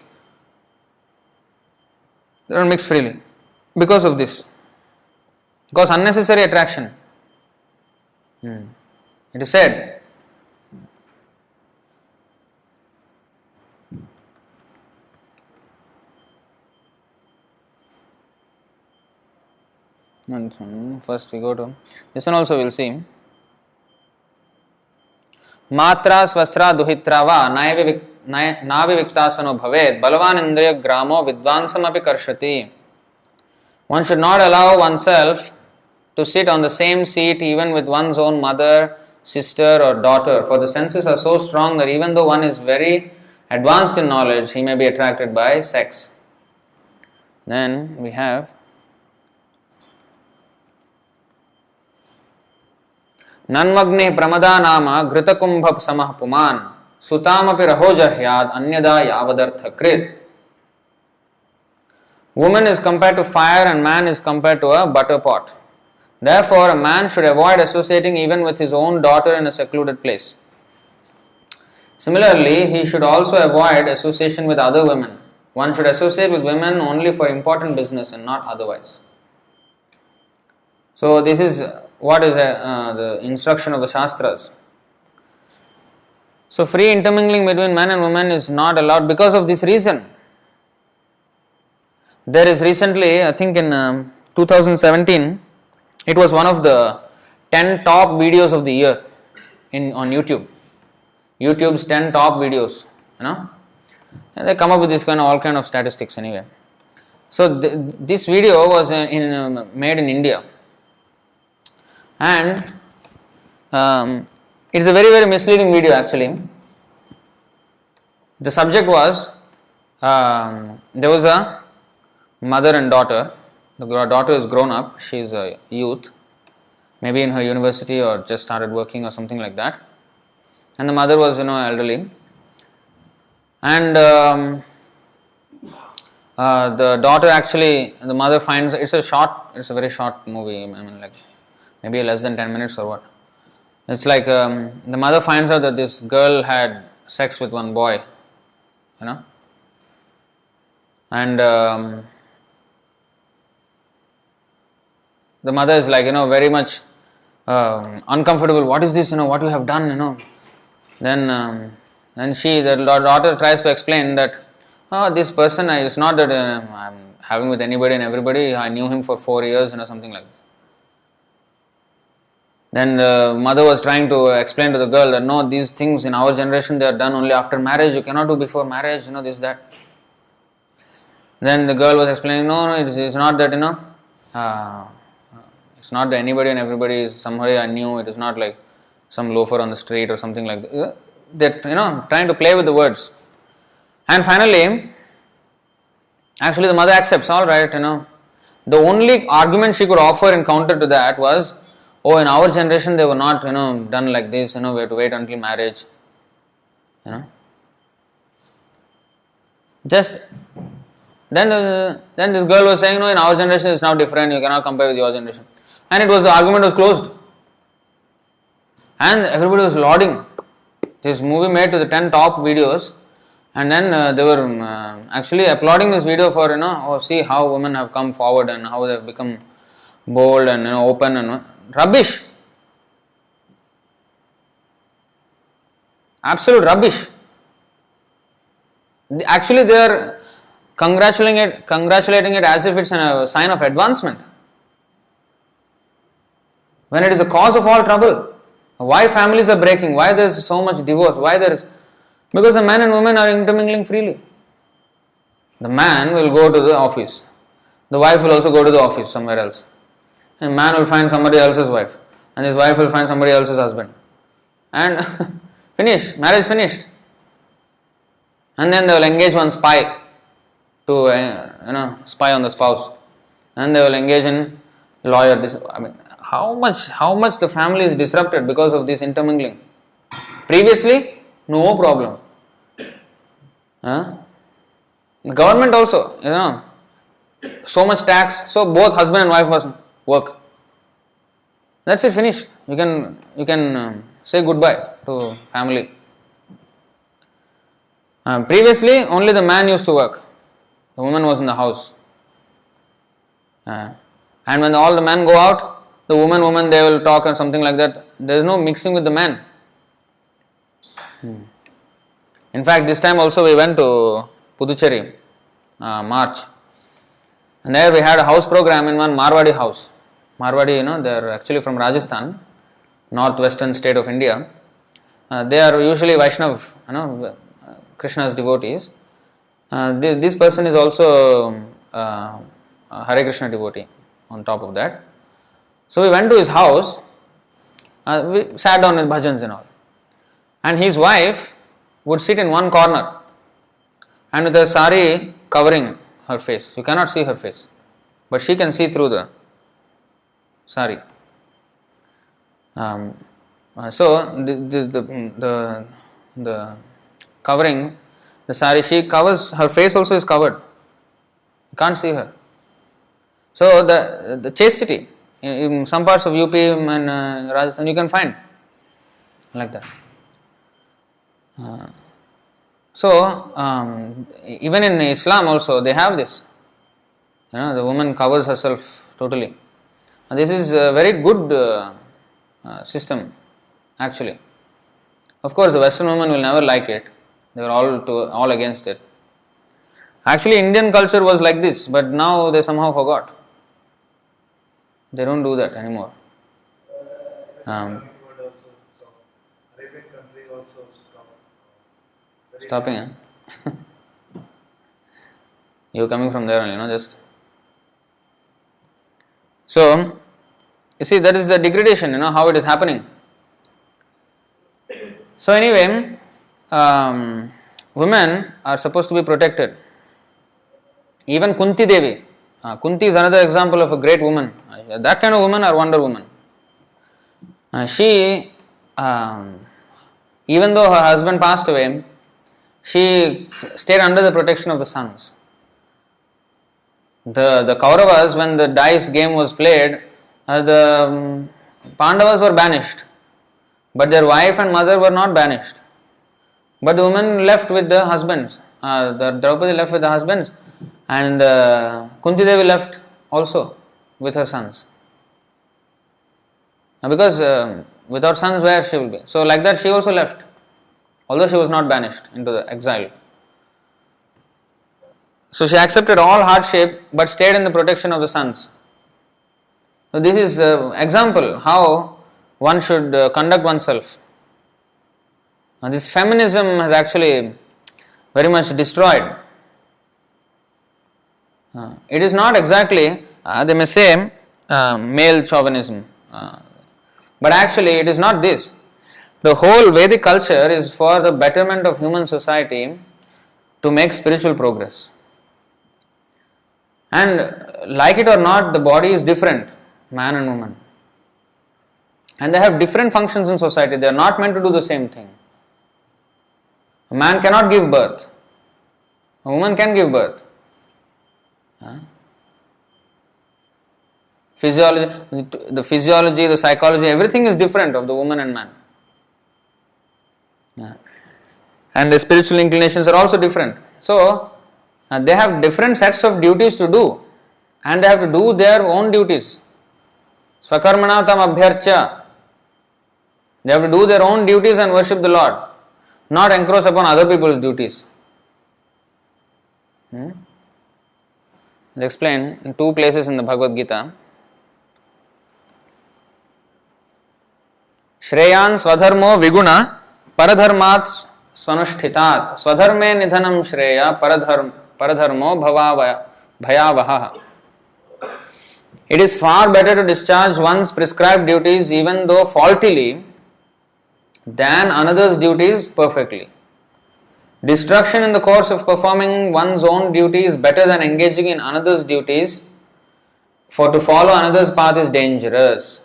[SPEAKER 1] They don't mix freely because of this. Because unnecessary attraction. It is said, first we go to this one also, we will see. Matra swasra duhitra va naviviktasano bhavet balavan indriya gramo vidvansam api karshati. One should not allow oneself to sit on the same seat even with one's own mother, sister or daughter, for the senses are so strong that even though one is very advanced in knowledge, he may be attracted by sex. Then we have Nanmagne pramada nama ghritakumbha samah puman sutamapi rahojahyad anyada yavadartha krit. Woman is compared to fire and man is compared to a butter pot. Therefore, a man should avoid associating even with his own daughter in a secluded place. Similarly, he should also avoid association with other women. One should associate with women only for important business and not otherwise. So, this is what is the instruction of the Shastras. So, free intermingling between man and woman is not allowed because of this reason. There is recently, I think in 2017, it was one of the 10 top videos of the year on YouTube. YouTube's 10 top videos, and they come up with this all kind of statistics anyway. So this video was made in India, and it's a very misleading video actually. The subject was there was a mother and daughter. The daughter is grown up, she is a youth, maybe in her university or just started working or something like that. And the mother was elderly. And the daughter actually, the mother finds, it's a very short movie, like maybe less than 10 minutes or what. It's like the mother finds out that this girl had sex with one boy, and the mother is like, very much uncomfortable. What is this, what you have done, Then the daughter tries to explain that, this person, it's not that I'm having with anybody and everybody, I knew him for 4 years, something like this. Then the mother was trying to explain to the girl that, no, these things in our generation, they are done only after marriage, you cannot do before marriage, this, that. Then the girl was explaining, no, it's not that, it's not that anybody and everybody is somebody I knew. It is not like some loafer on the street or something like that. They're trying to play with the words. And finally, actually the mother accepts, all right, The only argument she could offer in counter to that was, in our generation they were not, done like this, we have to wait until marriage. Just then this girl was saying, no, in our generation it's now different, you cannot compare with your generation. And the argument was closed. And everybody was lauding this movie made to the 10 top videos, and then they were actually applauding this video for, see how women have come forward and how they have become bold and open and rubbish. Absolute rubbish. Actually they are congratulating it as if it's a sign of advancement, when it is a cause of all trouble. Why families are breaking? Why there is so much divorce? Because the man and woman are intermingling freely. The man will go to the office. The wife will also go to the office somewhere else. And man will find somebody else's wife. And his wife will find somebody else's husband. And finish. Marriage finished. And then they will engage one spy to spy on the spouse. And they will engage in lawyer. How much the family is disrupted because of this intermingling. Previously, no problem. The government also, so much tax, so both husband and wife was work. That's it, finished. You can say goodbye to family. Previously, only the man used to work. The woman was in the house. And when all the men go out, the woman, they will talk or something like that. There is no mixing with the men. In fact, this time also we went to Puducherry, March. And there we had a house program in one Marwadi house. Marwadi, they are actually from Rajasthan, northwestern state of India. They are usually Vaishnav, Krishna's devotees. This person is also a Hare Krishna devotee on top of that. So we went to his house, we sat down with bhajans and all. And his wife would sit in one corner and with a sari covering her face. You cannot see her face, but she can see through the sari. So the covering, the sari, she covers, her face also is covered. You can't see her. So the chastity, in some parts of UP and Rajasthan you can find like that. Even in Islam also they have this. The woman covers herself totally. And this is a very good system actually. Of course, the Western women will never like it. They were all against it. Actually, Indian culture was like this, but now they somehow forgot. They don't do that anymore. Stopping, huh? You're coming from there only, just. So, you see, that is the degradation, how it is happening. So anyway, women are supposed to be protected. Even Kunti Devi. Kunti is another example of a great woman. That kind of woman or Wonder Woman. She, even though her husband passed away, she stayed under the protection of the sons. The Kauravas, when the dice game was played, the Pandavas were banished. But their wife and mother were not banished. But the women left with the husbands. The Draupadi left with the husbands. And Kunti Devi left also with her sons. Because without sons, where she will be? So like that she also left. Although she was not banished into the exile. So she accepted all hardship but stayed in the protection of the sons. So this is an example how one should conduct oneself. Now this feminism has actually very much destroyed. It is not exactly, they may say, male chauvinism. But actually it is not this. The whole Vedic culture is for the betterment of human society to make spiritual progress. And like it or not, the body is different, man and woman. And they have different functions in society. They are not meant to do the same thing. A man cannot give birth. A woman can give birth. The physiology, the psychology, everything is different of the woman and man. And the spiritual inclinations are also different. So, they have different sets of duties to do. And they have to do their own duties. Swakarmana tam abhyarcha. They have to do their own duties and worship the Lord. Not encroach upon other people's duties. It's explained in two places in the Bhagavad Gita. Shreyan swadharmo viguna paradharmat swanushthitat swadharme nidhanam shreya paradharmo bhayavaha. It is far better to discharge one's prescribed duties even though faultily than another's duties perfectly. Destruction in the course of performing one's own duty is better than engaging in another's duties, for to follow another's path is dangerous.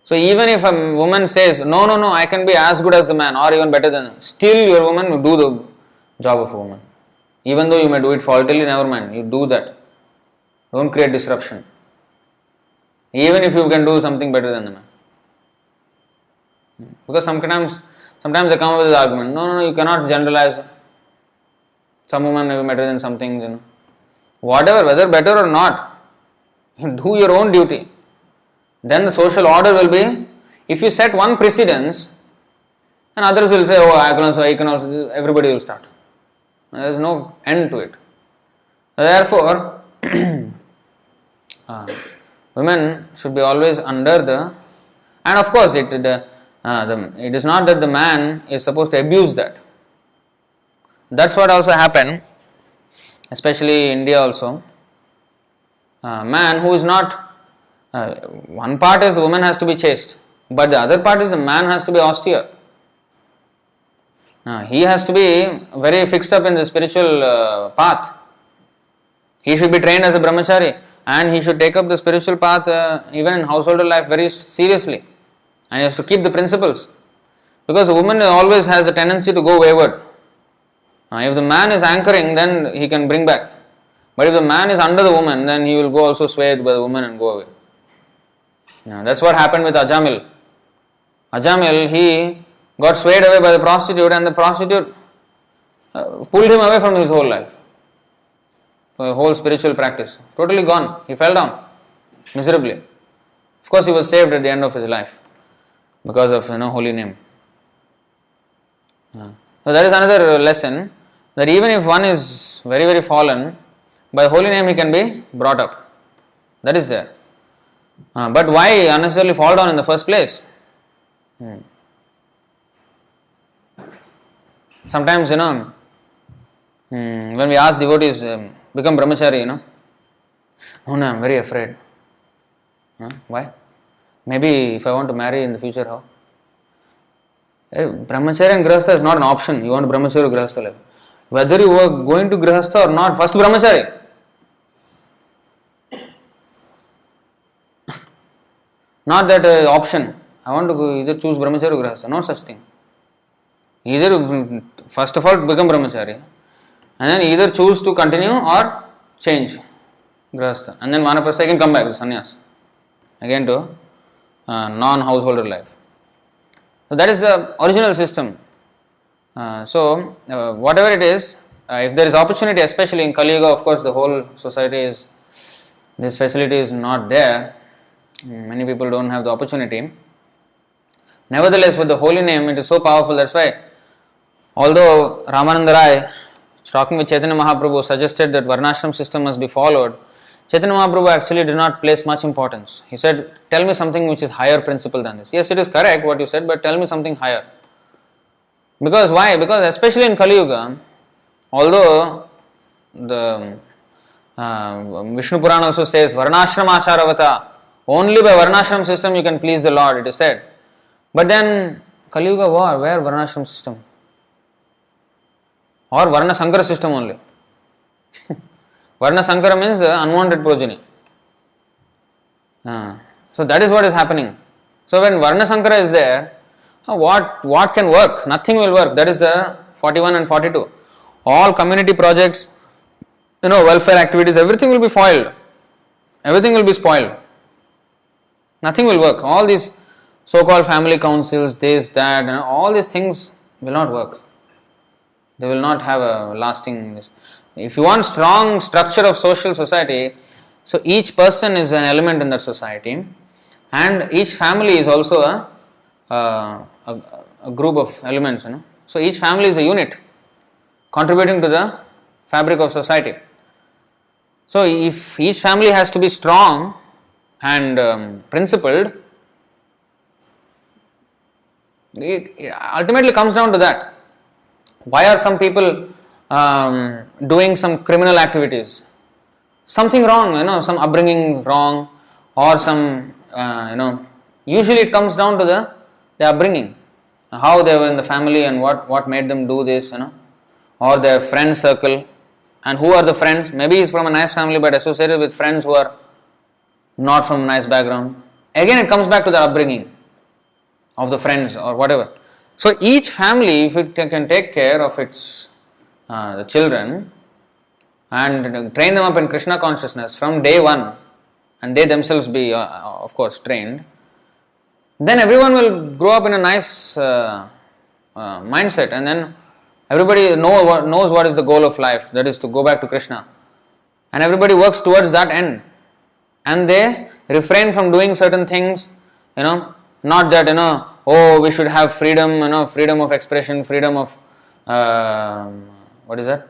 [SPEAKER 1] So even if a woman says, no, I can be as good as the man or even better than, still your woman will do the job of a woman. Even though you may do it faultily, never mind, you do that. Don't create disruption. Even if you can do something better than the man. Because sometimes they come up with this argument, no, you cannot generalize. Some woman may be better than something, Whatever, whether better or not, You do your own duty. Then the social order will be, if you set one precedence, and others will say, oh, I can also, everybody will start. There is no end to it. Therefore, women should be always under the, and of course, it is not that the man is supposed to abuse that. That's what also happened, especially in India also. Man who is not, one part is the woman has to be chaste, but the other part is the man has to be austere. He has to be very fixed up in the spiritual path. He should be trained as a brahmachari, and he should take up the spiritual path even in household life very seriously, and he has to keep the principles, because a woman always has a tendency to go wayward. If the man is anchoring, then he can bring back, but if the man is under the woman, then he will go also swayed by the woman and go away. That's what happened with Ajamil. Ajamil, he got swayed away by the prostitute, and the prostitute pulled him away from his whole life, for a whole spiritual practice. Totally gone. He fell down miserably. Of course, he was saved at the end of his life because of holy name. So that is another lesson, that even if one is very, very fallen, by holy name he can be brought up. That is there. But why unnecessarily fall down in the first place? Sometimes, when we ask devotees, become brahmachari, no, I am very afraid. Why? Maybe if I want to marry in the future, how? Brahmacharya and grihastha is not an option. You want brahmacharya or grihastha life. Whether you are going to grihastha or not, first brahmachari. Not that option. I want to either choose brahmacharya or grihastha. No such thing. Either first of all become brahmachari, and then either choose to continue or change grihastha, and then vanaprastha can come back to sannyas again to non-householder life. So that is the original system. Whatever it is, if there is opportunity, especially in Kali Yuga, of course the whole society is, this facility is not there. Many people don't have the opportunity. Nevertheless, with the holy name, it is so powerful. That's why, although Ramananda Rai, talking with Chaitanya Mahaprabhu, suggested that Varnashram system must be followed, Chaitanya Mahaprabhu actually did not place much importance. He said, tell me something which is higher principle than this. Yes, it is correct what you said, but tell me something higher. Because why? Because especially in Kali Yuga, although the Vishnu Purana also says, Varnashram Acharavata, only by Varnashram system you can please the Lord, it is said. But then Kali Yuga war, where Varnashram system? Or Varna Sankara system only. Varna Sankara means unwanted progeny. So that is what is happening. So when Varna Sankara is there, what can work? Nothing will work. That is the 41 and 42. All community projects, welfare activities, everything will be foiled. Everything will be spoiled. Nothing will work. All these so-called family councils, this, that, all these things will not work. They will not have a lasting. If you want strong structure of social society, so each person is an element in that society, and each family is also a group of elements. So each family is a unit contributing to the fabric of society. So if each family has to be strong and principled, it ultimately comes down to that. Why are some people doing some criminal activities? Something wrong, some upbringing wrong, or some, usually it comes down to the upbringing, how they were in the family and what made them do this, or their friend circle, and who are the friends. Maybe he's from a nice family but associated with friends who are not from a nice background. Again, it comes back to the upbringing of the friends or whatever. So each family, if it can take care of its the children and train them up in Krishna consciousness from day one, and they themselves be of course trained, then everyone will grow up in a nice mindset, and then everybody knows what is the goal of life, that is to go back to Krishna, and everybody works towards that end. and they refrain from doing certain things, not that, oh, we should have freedom, freedom of expression, freedom of, what is that?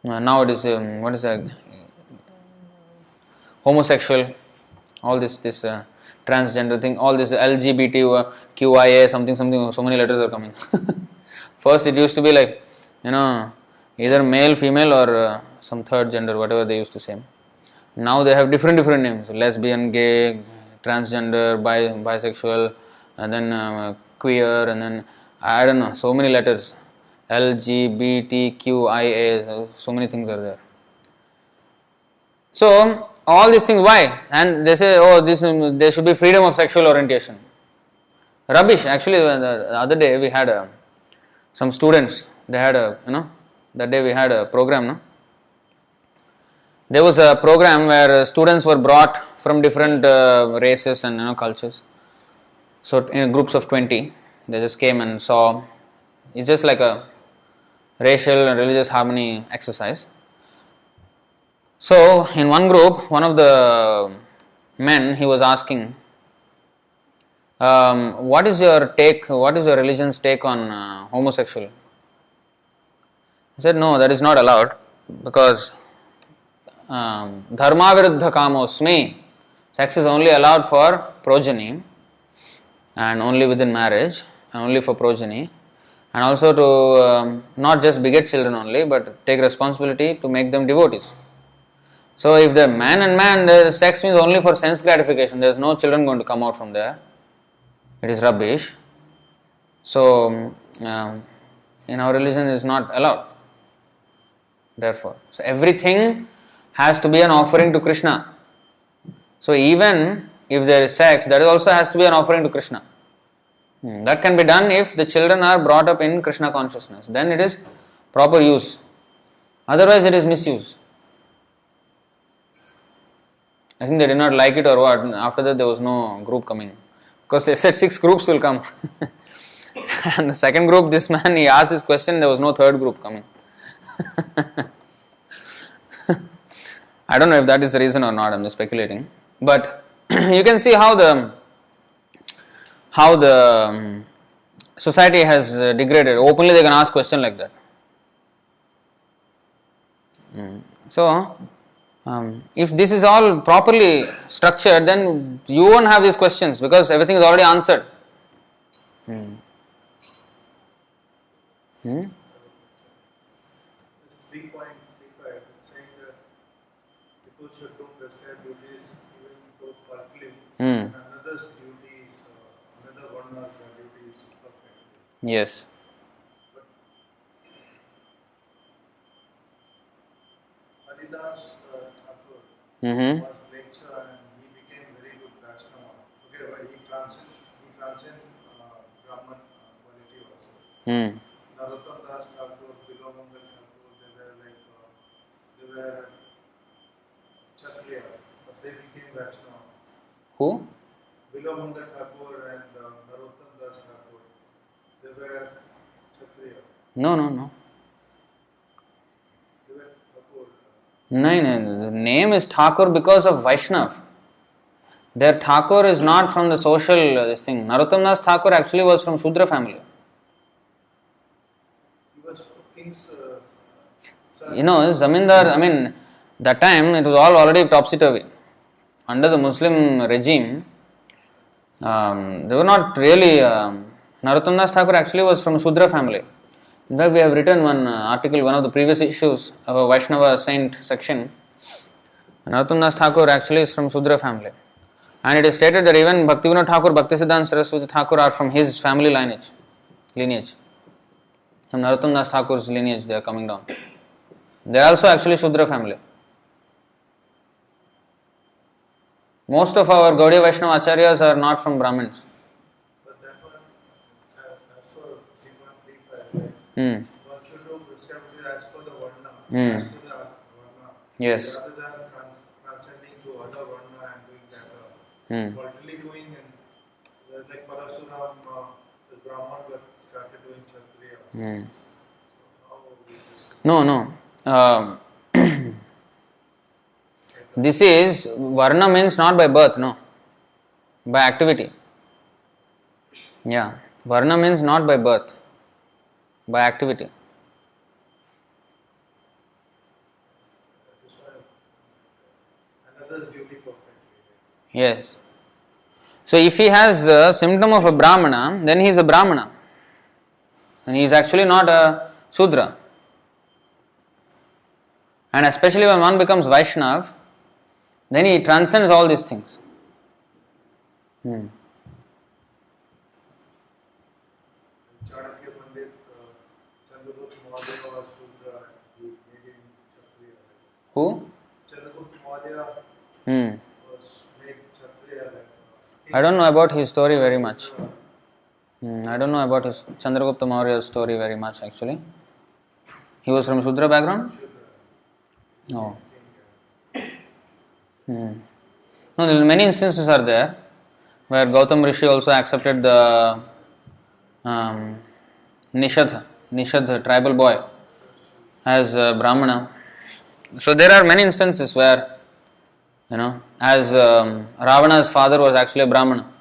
[SPEAKER 1] Now it is, what is that? Homosexual, all this transgender thing, all this LGBTQIA, something, so many letters are coming. First it used to be like, either male, female, or some third gender, whatever they used to say. Now they have different names: lesbian, gay, transgender, bisexual, and then queer, and then I don't know, so many letters. LGBTQIA, so many things are there. So all these things, why? And they say, oh, there should be freedom of sexual orientation. Rubbish. Actually, the other day we had some students. They had that day we had a program. No? There was a program where students were brought from different races and cultures. So in groups of 20, they just came and saw. It's just like a racial and religious harmony exercise. So in one group, one of the men, he was asking, what is your take? What is your religion's take on homosexual? He said, no, that is not allowed because dharma viruddha kamosmi. Sex is only allowed for progeny and only within marriage and only for progeny, and also to not just beget children only, but take responsibility to make them devotees. So if the man and man, the sex means only for sense gratification, there is no children going to come out from there. It is rubbish. So in our religion it is not allowed. Therefore, so everything has to be an offering to Krishna. So even if there is sex, that also has to be an offering to Krishna. That can be done if the children are brought up in Krishna consciousness. Then it is proper use. Otherwise it is misuse. I think they did not like it or what. After that there was no group coming. Because they said 6 groups will come. And the second group, this man, he asked this question, there was no third group coming. I don't know if that is the reason or not, I'm just speculating. But you can see how the society has degraded. Openly they can ask question like that. So, if this is all properly structured, then you won't have these questions because everything is already answered.
[SPEAKER 2] There's 3.35 saying that people should do prescribed duties even though partly, and another's duties, another one hour's duties perfectly.
[SPEAKER 1] Yes.
[SPEAKER 2] But Haridas Thakur was lecturer and he became very good Vaishnava. Okay, well, he transcend Brahman quality also. Narottam Das Thakur, Bilomangal Thakur, they were Kshatriya, but they became Vaishnava.
[SPEAKER 1] Who?
[SPEAKER 2] Bilomangal Thakur and Narottam Das Thakur, they were Kshatriya.
[SPEAKER 1] No.
[SPEAKER 2] They were Thakur.
[SPEAKER 1] No, the name is Thakur because of Vaishnav. Their Thakur is not from the social this thing. Narottam Das Thakur actually was from Shudra family.
[SPEAKER 2] He was king's son.
[SPEAKER 1] Zamindar, that time it was all already topsy-turvy. Under the Muslim regime, they were not really. Narottam Das Thakur actually was from Shudra family. In fact, we have written one article, one of the previous issues of a Vaishnava saint section. Narottam Das Thakur actually is from Shudra family. And it is stated that even Bhaktivinoda Thakur, Bhaktisiddhanta Saraswati Thakur are from his family lineage. From Narottam Das Thakur's lineage they are coming down. They are also actually Shudra family. Most of our Gaudiya Vaishnava Acharyas are not from Brahmins.
[SPEAKER 2] But that one, as for 3.35, one should do prescribed as per the Varna, as per the Varna.
[SPEAKER 1] Yes.
[SPEAKER 2] Rather than transcending to other Varna and doing that, voluntarily doing, and like Parasuram, the Brahman started doing Kshatriya.
[SPEAKER 1] No. This is, Varna means not by birth, no, by activity. Yeah, Varna means not by birth, by activity.
[SPEAKER 2] Another's duty perfectly.
[SPEAKER 1] Yes. So if he has the symptom of a Brahmana, then he is a Brahmana. And he is actually not a Sudra. And especially when one becomes Vaishnav, then he transcends all these things.
[SPEAKER 2] Chanakya Pandit, Chandragupta Maurya was Shudra, he made him Kshatriya.
[SPEAKER 1] Who?
[SPEAKER 2] Chandragupta Maurya
[SPEAKER 1] Hmm.
[SPEAKER 2] was made Kshatriya.
[SPEAKER 1] I don't know about his story very much. I don't know about his Chandragupta Maurya's story very much actually. He was from Shudra background? No. No, many instances are there where Gautam Rishi also accepted the Nishadh tribal boy as Brahmana. So there are many instances where, as Ravana's father was actually a Brahmana,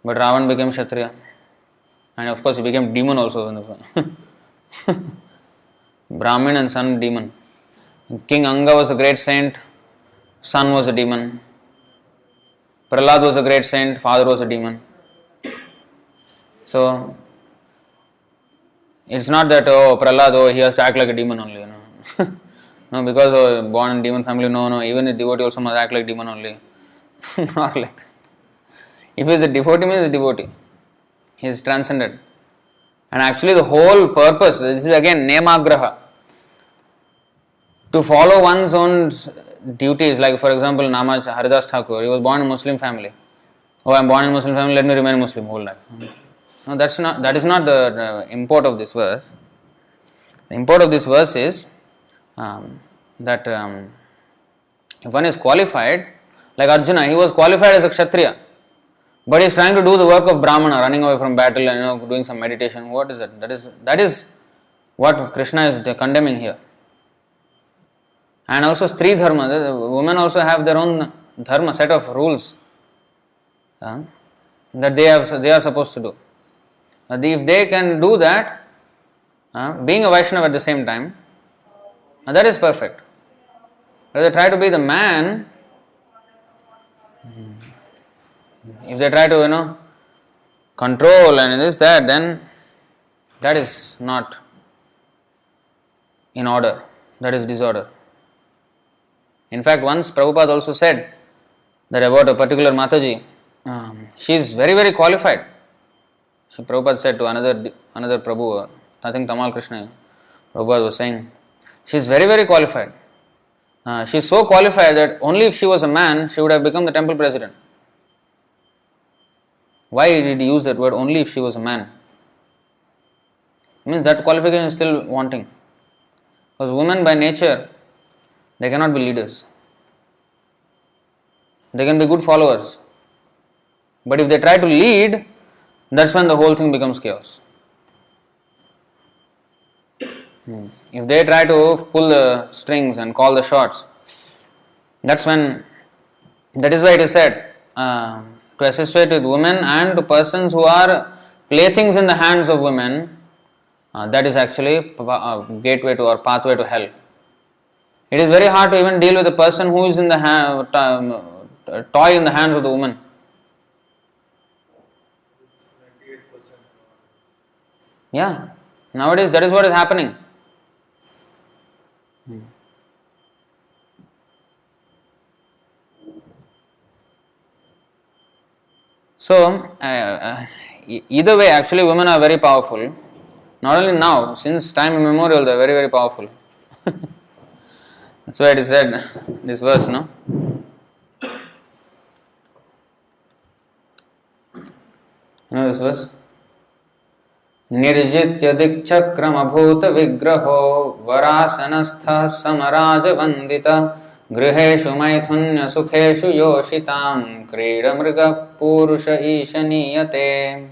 [SPEAKER 1] but Ravan became Kshatriya. And of course he became demon also. Brahmin and son demon. King Anga was a great saint, son was a demon. Prahlad was a great saint, father was a demon. So it's not that Prahlad, he has to act like a demon only, No, because born in demon family, no, even a devotee also must act like demon only. Not like that. If he is a devotee, means a devotee. He is transcended. And actually the whole purpose, this is again nemagraha. To follow one's own duties, like for example Namaj Haridas Thakur, he was born in a Muslim family. Oh, I am born in a Muslim family, let me remain Muslim whole life. No, that is not the import of this verse. The import of this verse is that if one is qualified, like Arjuna, he was qualified as a Kshatriya, but he is trying to do the work of Brahmana, running away from battle and doing some meditation. What is that? That is what Krishna is condemning here. And also Stri Dharma, the women also have their own dharma, set of rules that they are supposed to do. If they can do that, being a Vaishnava at the same time, that is perfect. If they try to be the man, if they try to control and this that, then that is not in order. That is disorder. In fact, once Prabhupada also said that about a particular Mataji, she is very, very qualified. So Prabhupada said to another Prabhu, I think Tamal Krishna, Prabhupada was saying, she is very, very qualified. She is so qualified that only if she was a man, she would have become the temple president. Why did he use that word, only if she was a man? It means that qualification is still wanting. Because women by nature, they cannot be leaders. They can be good followers. But if they try to lead, that's when the whole thing becomes chaos. If they try to pull the strings and call the shots, that is why it is said to associate with women and to persons who are playthings in the hands of women, that is actually a gateway to or pathway to hell. It is very hard to even deal with a person who is in the toy in the hands of the woman.
[SPEAKER 2] 98%.
[SPEAKER 1] Yeah, nowadays that is what is happening. So, either way, actually, women are very powerful. Not only now, since time immemorial, they are very, very powerful. That's why it is said, this verse, no? You know this verse? Nirjitya dikchakram abhuta vigraho varasanastha samaraj vandita griheshu maithunya sukheshu yoshitam krida mriga purusha ishaniyate.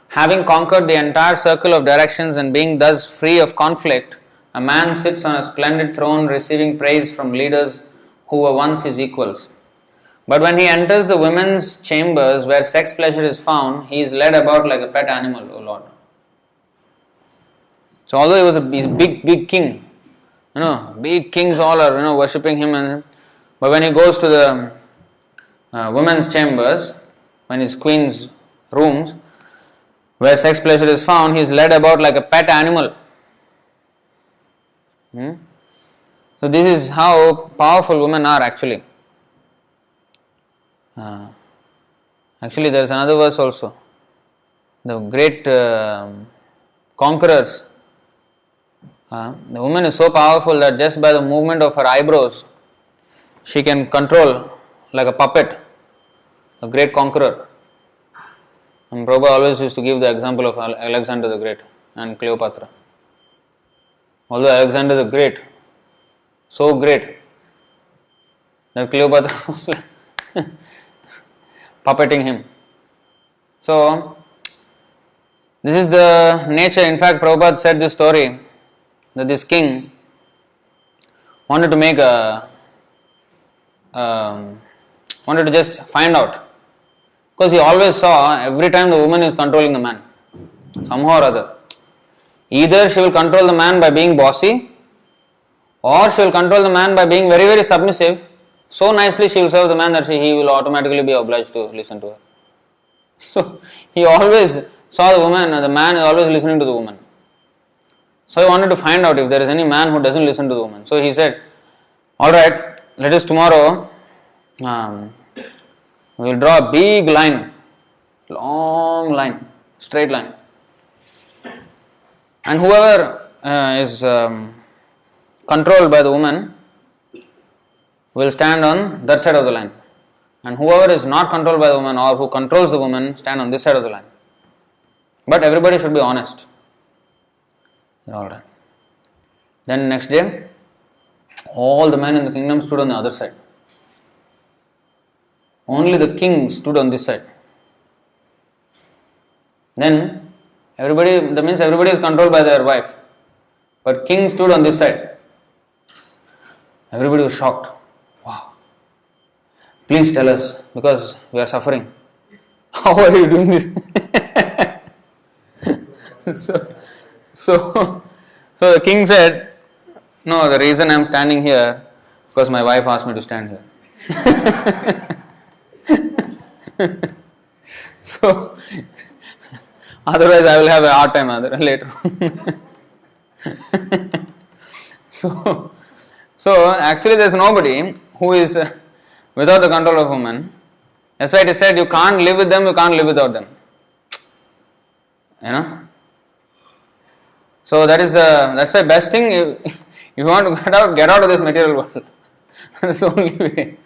[SPEAKER 1] Having conquered the entire circle of directions and being thus free of conflict, a man sits on a splendid throne receiving praise from leaders who were once his equals. But when he enters the women's chambers where sex pleasure is found, he is led about like a pet animal, O Lord. So although he was a big king, big kings all are worshipping him, but when he goes to the women's chambers, when his queen's rooms, where sex pleasure is found, he is led about like a pet animal. So this is how powerful women are actually. Actually, there is another verse also. The great conquerors. The woman is so powerful that just by the movement of her eyebrows, she can control like a puppet, a great conqueror. And Prabhupada always used to give the example of Alexander the Great and Cleopatra. Although Alexander the Great, so great, that Cleopatra was like puppeting him. So, this is the nature. In fact, Prabhupada said this story that this king wanted to make wanted to just find out, because he always saw every time the woman is controlling the man, somehow or other. Either she will control the man by being bossy, or she will control the man by being very, very submissive. So nicely she will serve the man that he will automatically be obliged to listen to her. So he always saw the woman, the man is always listening to the woman. So he wanted to find out if there is any man who doesn't listen to the woman. So he said, alright, let us tomorrow, we will draw a big line, long line, straight line. And whoever is controlled by the woman will stand on that side of the line. And whoever is not controlled by the woman or who controls the woman stand on this side of the line. But everybody should be honest. Alright. Then next day, all the men in the kingdom stood on the other side. Only the king stood on this side. Then that means everybody is controlled by their wife. But king stood on this side. Everybody was shocked. Wow. Please tell us, because we are suffering. How are you doing this? So the king said, no, the reason I am standing here, because my wife asked me to stand here. So, otherwise I will have a hard time later. So actually there is nobody who is without the control of woman. That's why it is said, you can't live with them, you can't live without them. So that's why best thing, if you want to get out of this material world. That's the only way.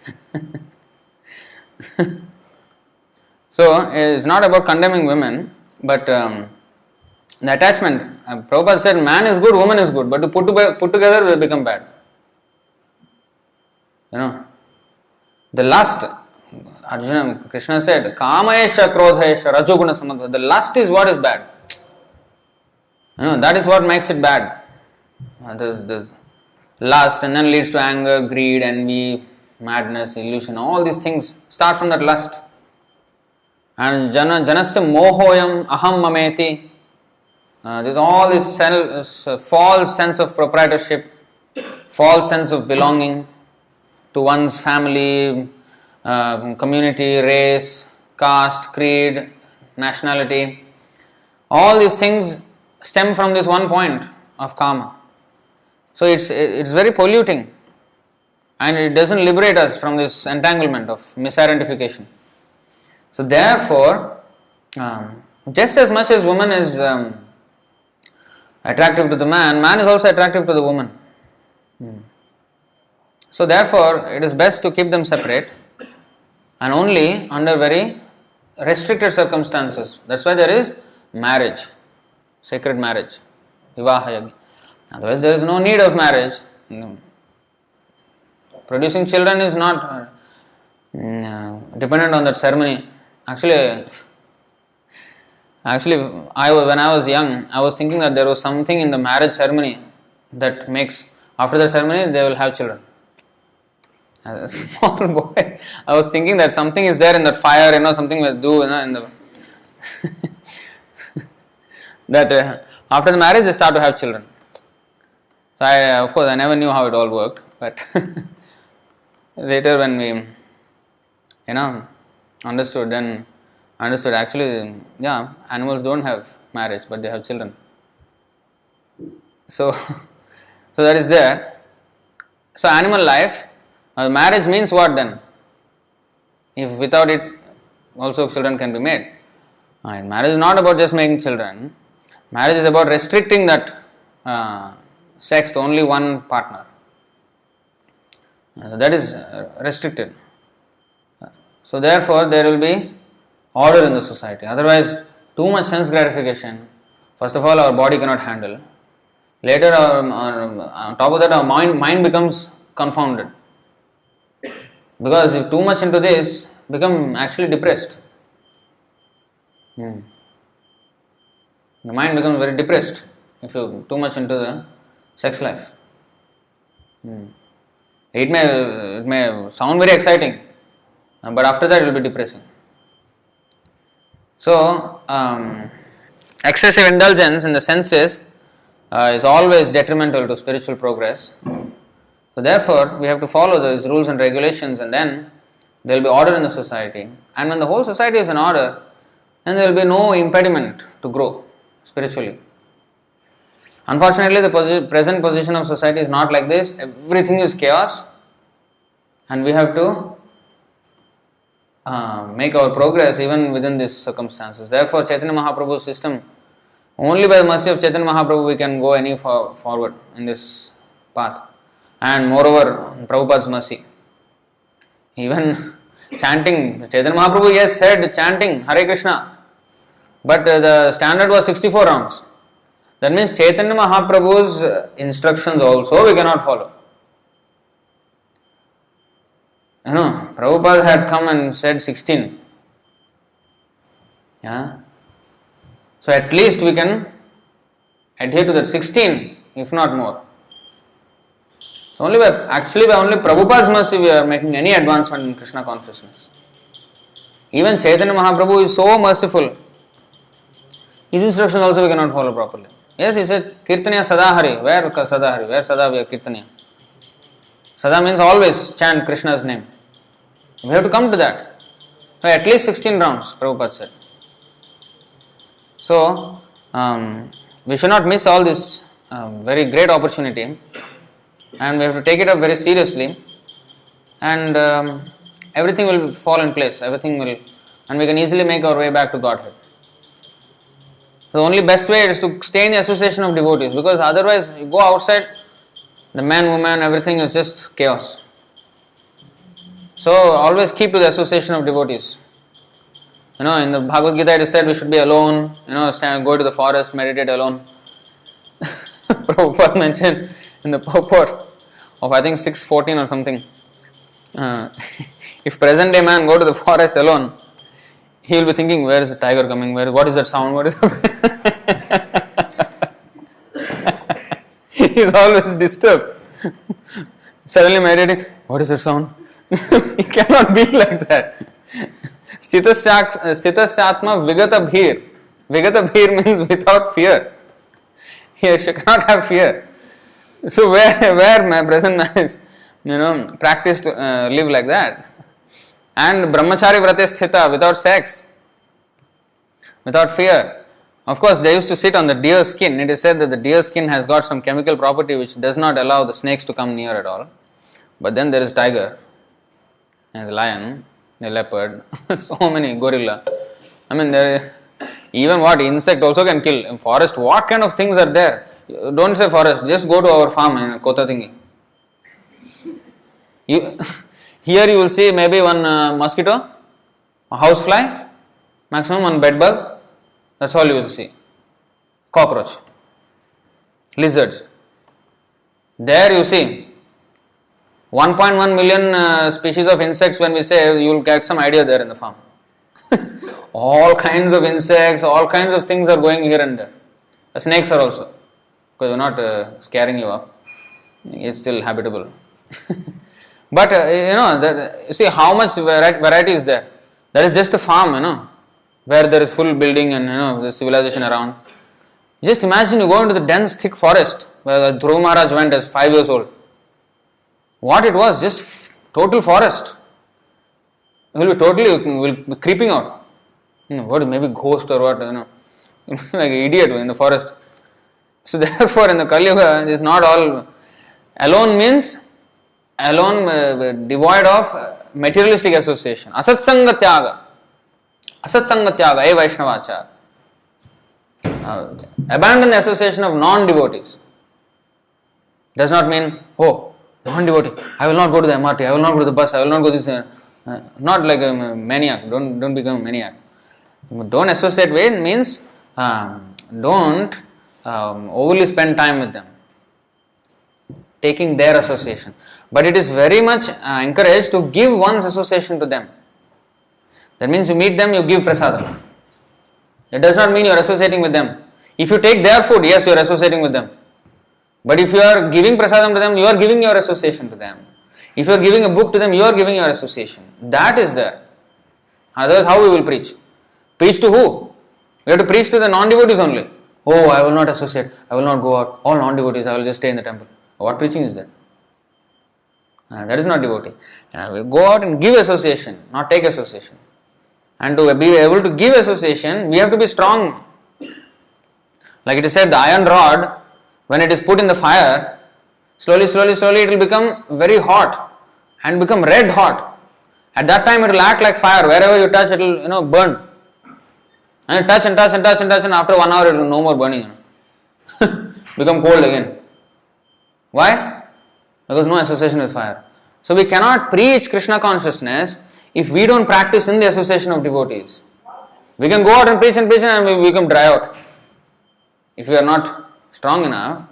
[SPEAKER 1] So it is not about condemning women, but the attachment. Prabhupada said, man is good, woman is good, but to put together will become bad. The lust, Krishna said, Kamayesha Krodhayesha Rajoguna Samadha. The lust is what is bad. That is what makes it bad. The lust, and then leads to anger, greed, envy, madness, illusion. All these things start from that lust. And janasya mohoyam aham mameti. There's all this false sense of proprietorship, false sense of belonging to one's family, community, race, caste, creed, nationality. All these things stem from this one point of karma. So it's very polluting, and it doesn't liberate us from this entanglement of misidentification. So therefore, just as much as woman is attractive to the man, man is also attractive to the woman. So therefore, it is best to keep them separate, and only under very restricted circumstances. That's why there is marriage, sacred marriage, vivaha yagya. Otherwise, there is no need of marriage. Producing children is not dependent on that ceremony. Actually, when I was young, I was thinking that there was something in the marriage ceremony that makes, after the ceremony, they will have children. As a small boy, I was thinking that something is there in that fire, something will do, in the that after the marriage they start to have children. So of course, I never knew how it all worked, but later when we, understood actually, animals don't have marriage, but they have children. So, so that is there. So animal life, marriage means what then? If without it also children can be made. And marriage is not about just making children. Marriage is about restricting that sex to only one partner. That is restricted. So therefore there will be order in the society. Otherwise, too much sense gratification, first of all, our body cannot handle. Later, on top of that, our mind becomes confounded. Because if too much into this, become actually depressed. The mind becomes very depressed if you too much into the sex life. It may sound very exciting, but after that it will be depressing. So, excessive indulgence in the senses is always detrimental to spiritual progress. So therefore, we have to follow those rules and regulations, and then there will be order in the society. And when the whole society is in order, then there will be no impediment to grow spiritually. Unfortunately, the present position of society is not like this. Everything is chaos, and we have to make our progress even within these circumstances. Therefore, Chaitanya Mahaprabhu's system, only by the mercy of Chaitanya Mahaprabhu we can go any forward in this path. And moreover, Prabhupada's mercy. Even chanting, Chaitanya Mahaprabhu said chanting Hare Krishna, but the standard was 64 rounds. That means Chaitanya Mahaprabhu's instructions also we cannot follow. Prabhupada had come and said 16. So at least we can adhere to that 16, if not more. So only by only Prabhupada's mercy we are making any advancement in Krishna consciousness. Even Chaitanya Mahaprabhu is so merciful. His instructions also we cannot follow properly. Yes, he said, Kirtaniya Sadahari. Where Sadahari? Where Sada we are Kirtaniya? Sada means always chant Krishna's name. We have to come to that. So at least 16 rounds, Prabhupada said. So, we should not miss all this very great opportunity, and we have to take it up very seriously, and everything will fall in place, and we can easily make our way back to Godhead. The only best way is to stay in the association of devotees, because otherwise you go outside, the man, woman, everything is just chaos. So always keep to the association of devotees. In the Bhagavad Gita it is said we should be alone, go to the forest, meditate alone. Prabhupada mentioned in the purport of I think 614 or something, if present day man go to the forest alone, he will be thinking, where is the tiger coming, what is that sound, what is that? He is always disturbed. Suddenly meditating, what is that sound? He cannot be like that. Sthitasatma vigata bhir. Vigata bhir means without fear. He cannot have fear. So where my present man is, practiced live like that. And brahmachari vrate sthita, without sex, without fear. Of course, they used to sit on the deer skin. It is said that the deer skin has got some chemical property which does not allow the snakes to come near at all. But then there is tiger, and the lion, the leopard, so many gorilla. Even what insect also can kill. In forest, what kind of things are there? Don't say forest, just go to our farm in Kotatingi. Here you will see maybe one mosquito, a housefly, maximum one bedbug. That's all you will see. Cockroach, lizards. There you see 1.1 million species of insects. When we say, you will get some idea there in the farm. All kinds of insects, all kinds of things are going here and there. The snakes are also. because we're not scaring you up. It's still habitable. But you see how much variety is there. That is just a farm, where there is full building and the civilization around. Just imagine you go into the dense, thick forest where Dhruv Maharaj went as 5 years old. What it was, just total forest. He will be creeping out. What, maybe ghost or what, like an idiot in the forest. So therefore in the Kali Yuga, it is not all. Alone means devoid of materialistic association. Asatsanga tyaga. Asatsanga tyaga, a Vaishnavachar. Abandon the association of non-devotees. Does not mean, non-devotee, I will not go to the MRT, I will not go to the bus, I will not go to this. Not like a maniac, don't become a maniac. Don't associate with means don't overly spend time with them, taking their association. But it is very much encouraged to give one's association to them. That means you meet them, you give prasadam. It does not mean you are associating with them. If you take their food, yes, you are associating with them. But if you are giving prasadam to them, you are giving your association to them. If you are giving a book to them, you are giving your association. That is there. Otherwise, how we will preach? Preach to who? We have to preach to the non-devotees only. Oh, I will not associate. I will not go out. All non-devotees, I will just stay in the temple. What preaching is that? That is not devotee. We go out and give association, not take association. And to be able to give association, we have to be strong. Like it is said, the iron rod, when it is put in the fire, slowly it will become very hot and become red hot. At that time it will act like fire. Wherever you touch, it will burn. And touch and after 1 hour it will no more burning. Become cold again. Why? Because no association with fire. So we cannot preach Krishna consciousness if we don't practice in the association of devotees. We can go out and preach and we become dry out. If we are not strong enough,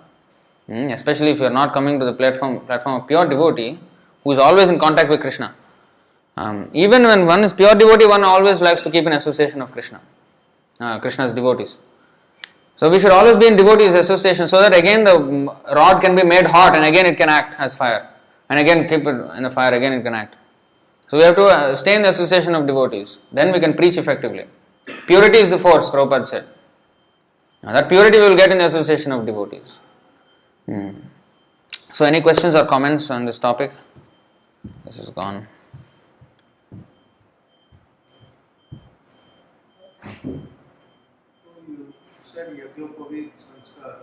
[SPEAKER 1] especially if you are not coming to the platform of pure devotee who is always in contact with Krishna. Even when one is pure devotee, one always likes to keep in association of Krishna, Krishna's devotees. So we should always be in devotees association so that again the rod can be made hot and again it can act as fire. And again keep it in the fire, again it can act. So we have to stay in the association of devotees. Then we can preach effectively. Purity is the force, Prabhupada said. Now that purity we will get in the association of devotees. So any questions or comments on this topic? This is gone.
[SPEAKER 2] You said Yagyopavit Sanskar.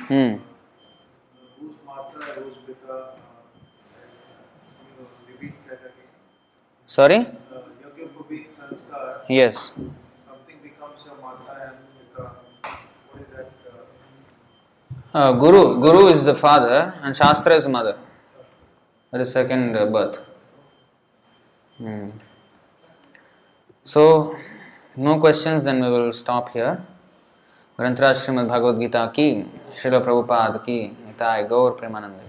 [SPEAKER 2] Whose Matra, whose Pita, repeat that again.
[SPEAKER 1] Sorry?
[SPEAKER 2] Yagyopavit Sanskar.
[SPEAKER 1] Yes.
[SPEAKER 2] Something becomes your Matra and Pita. What is that?
[SPEAKER 1] Guru is the father and Shastra is the mother. That is second birth. So, no questions, then we will stop here. Grantaraj Srimad Bhagavad Gita ki, Srila Prabhupada ki, Nitai Gaur Premanande.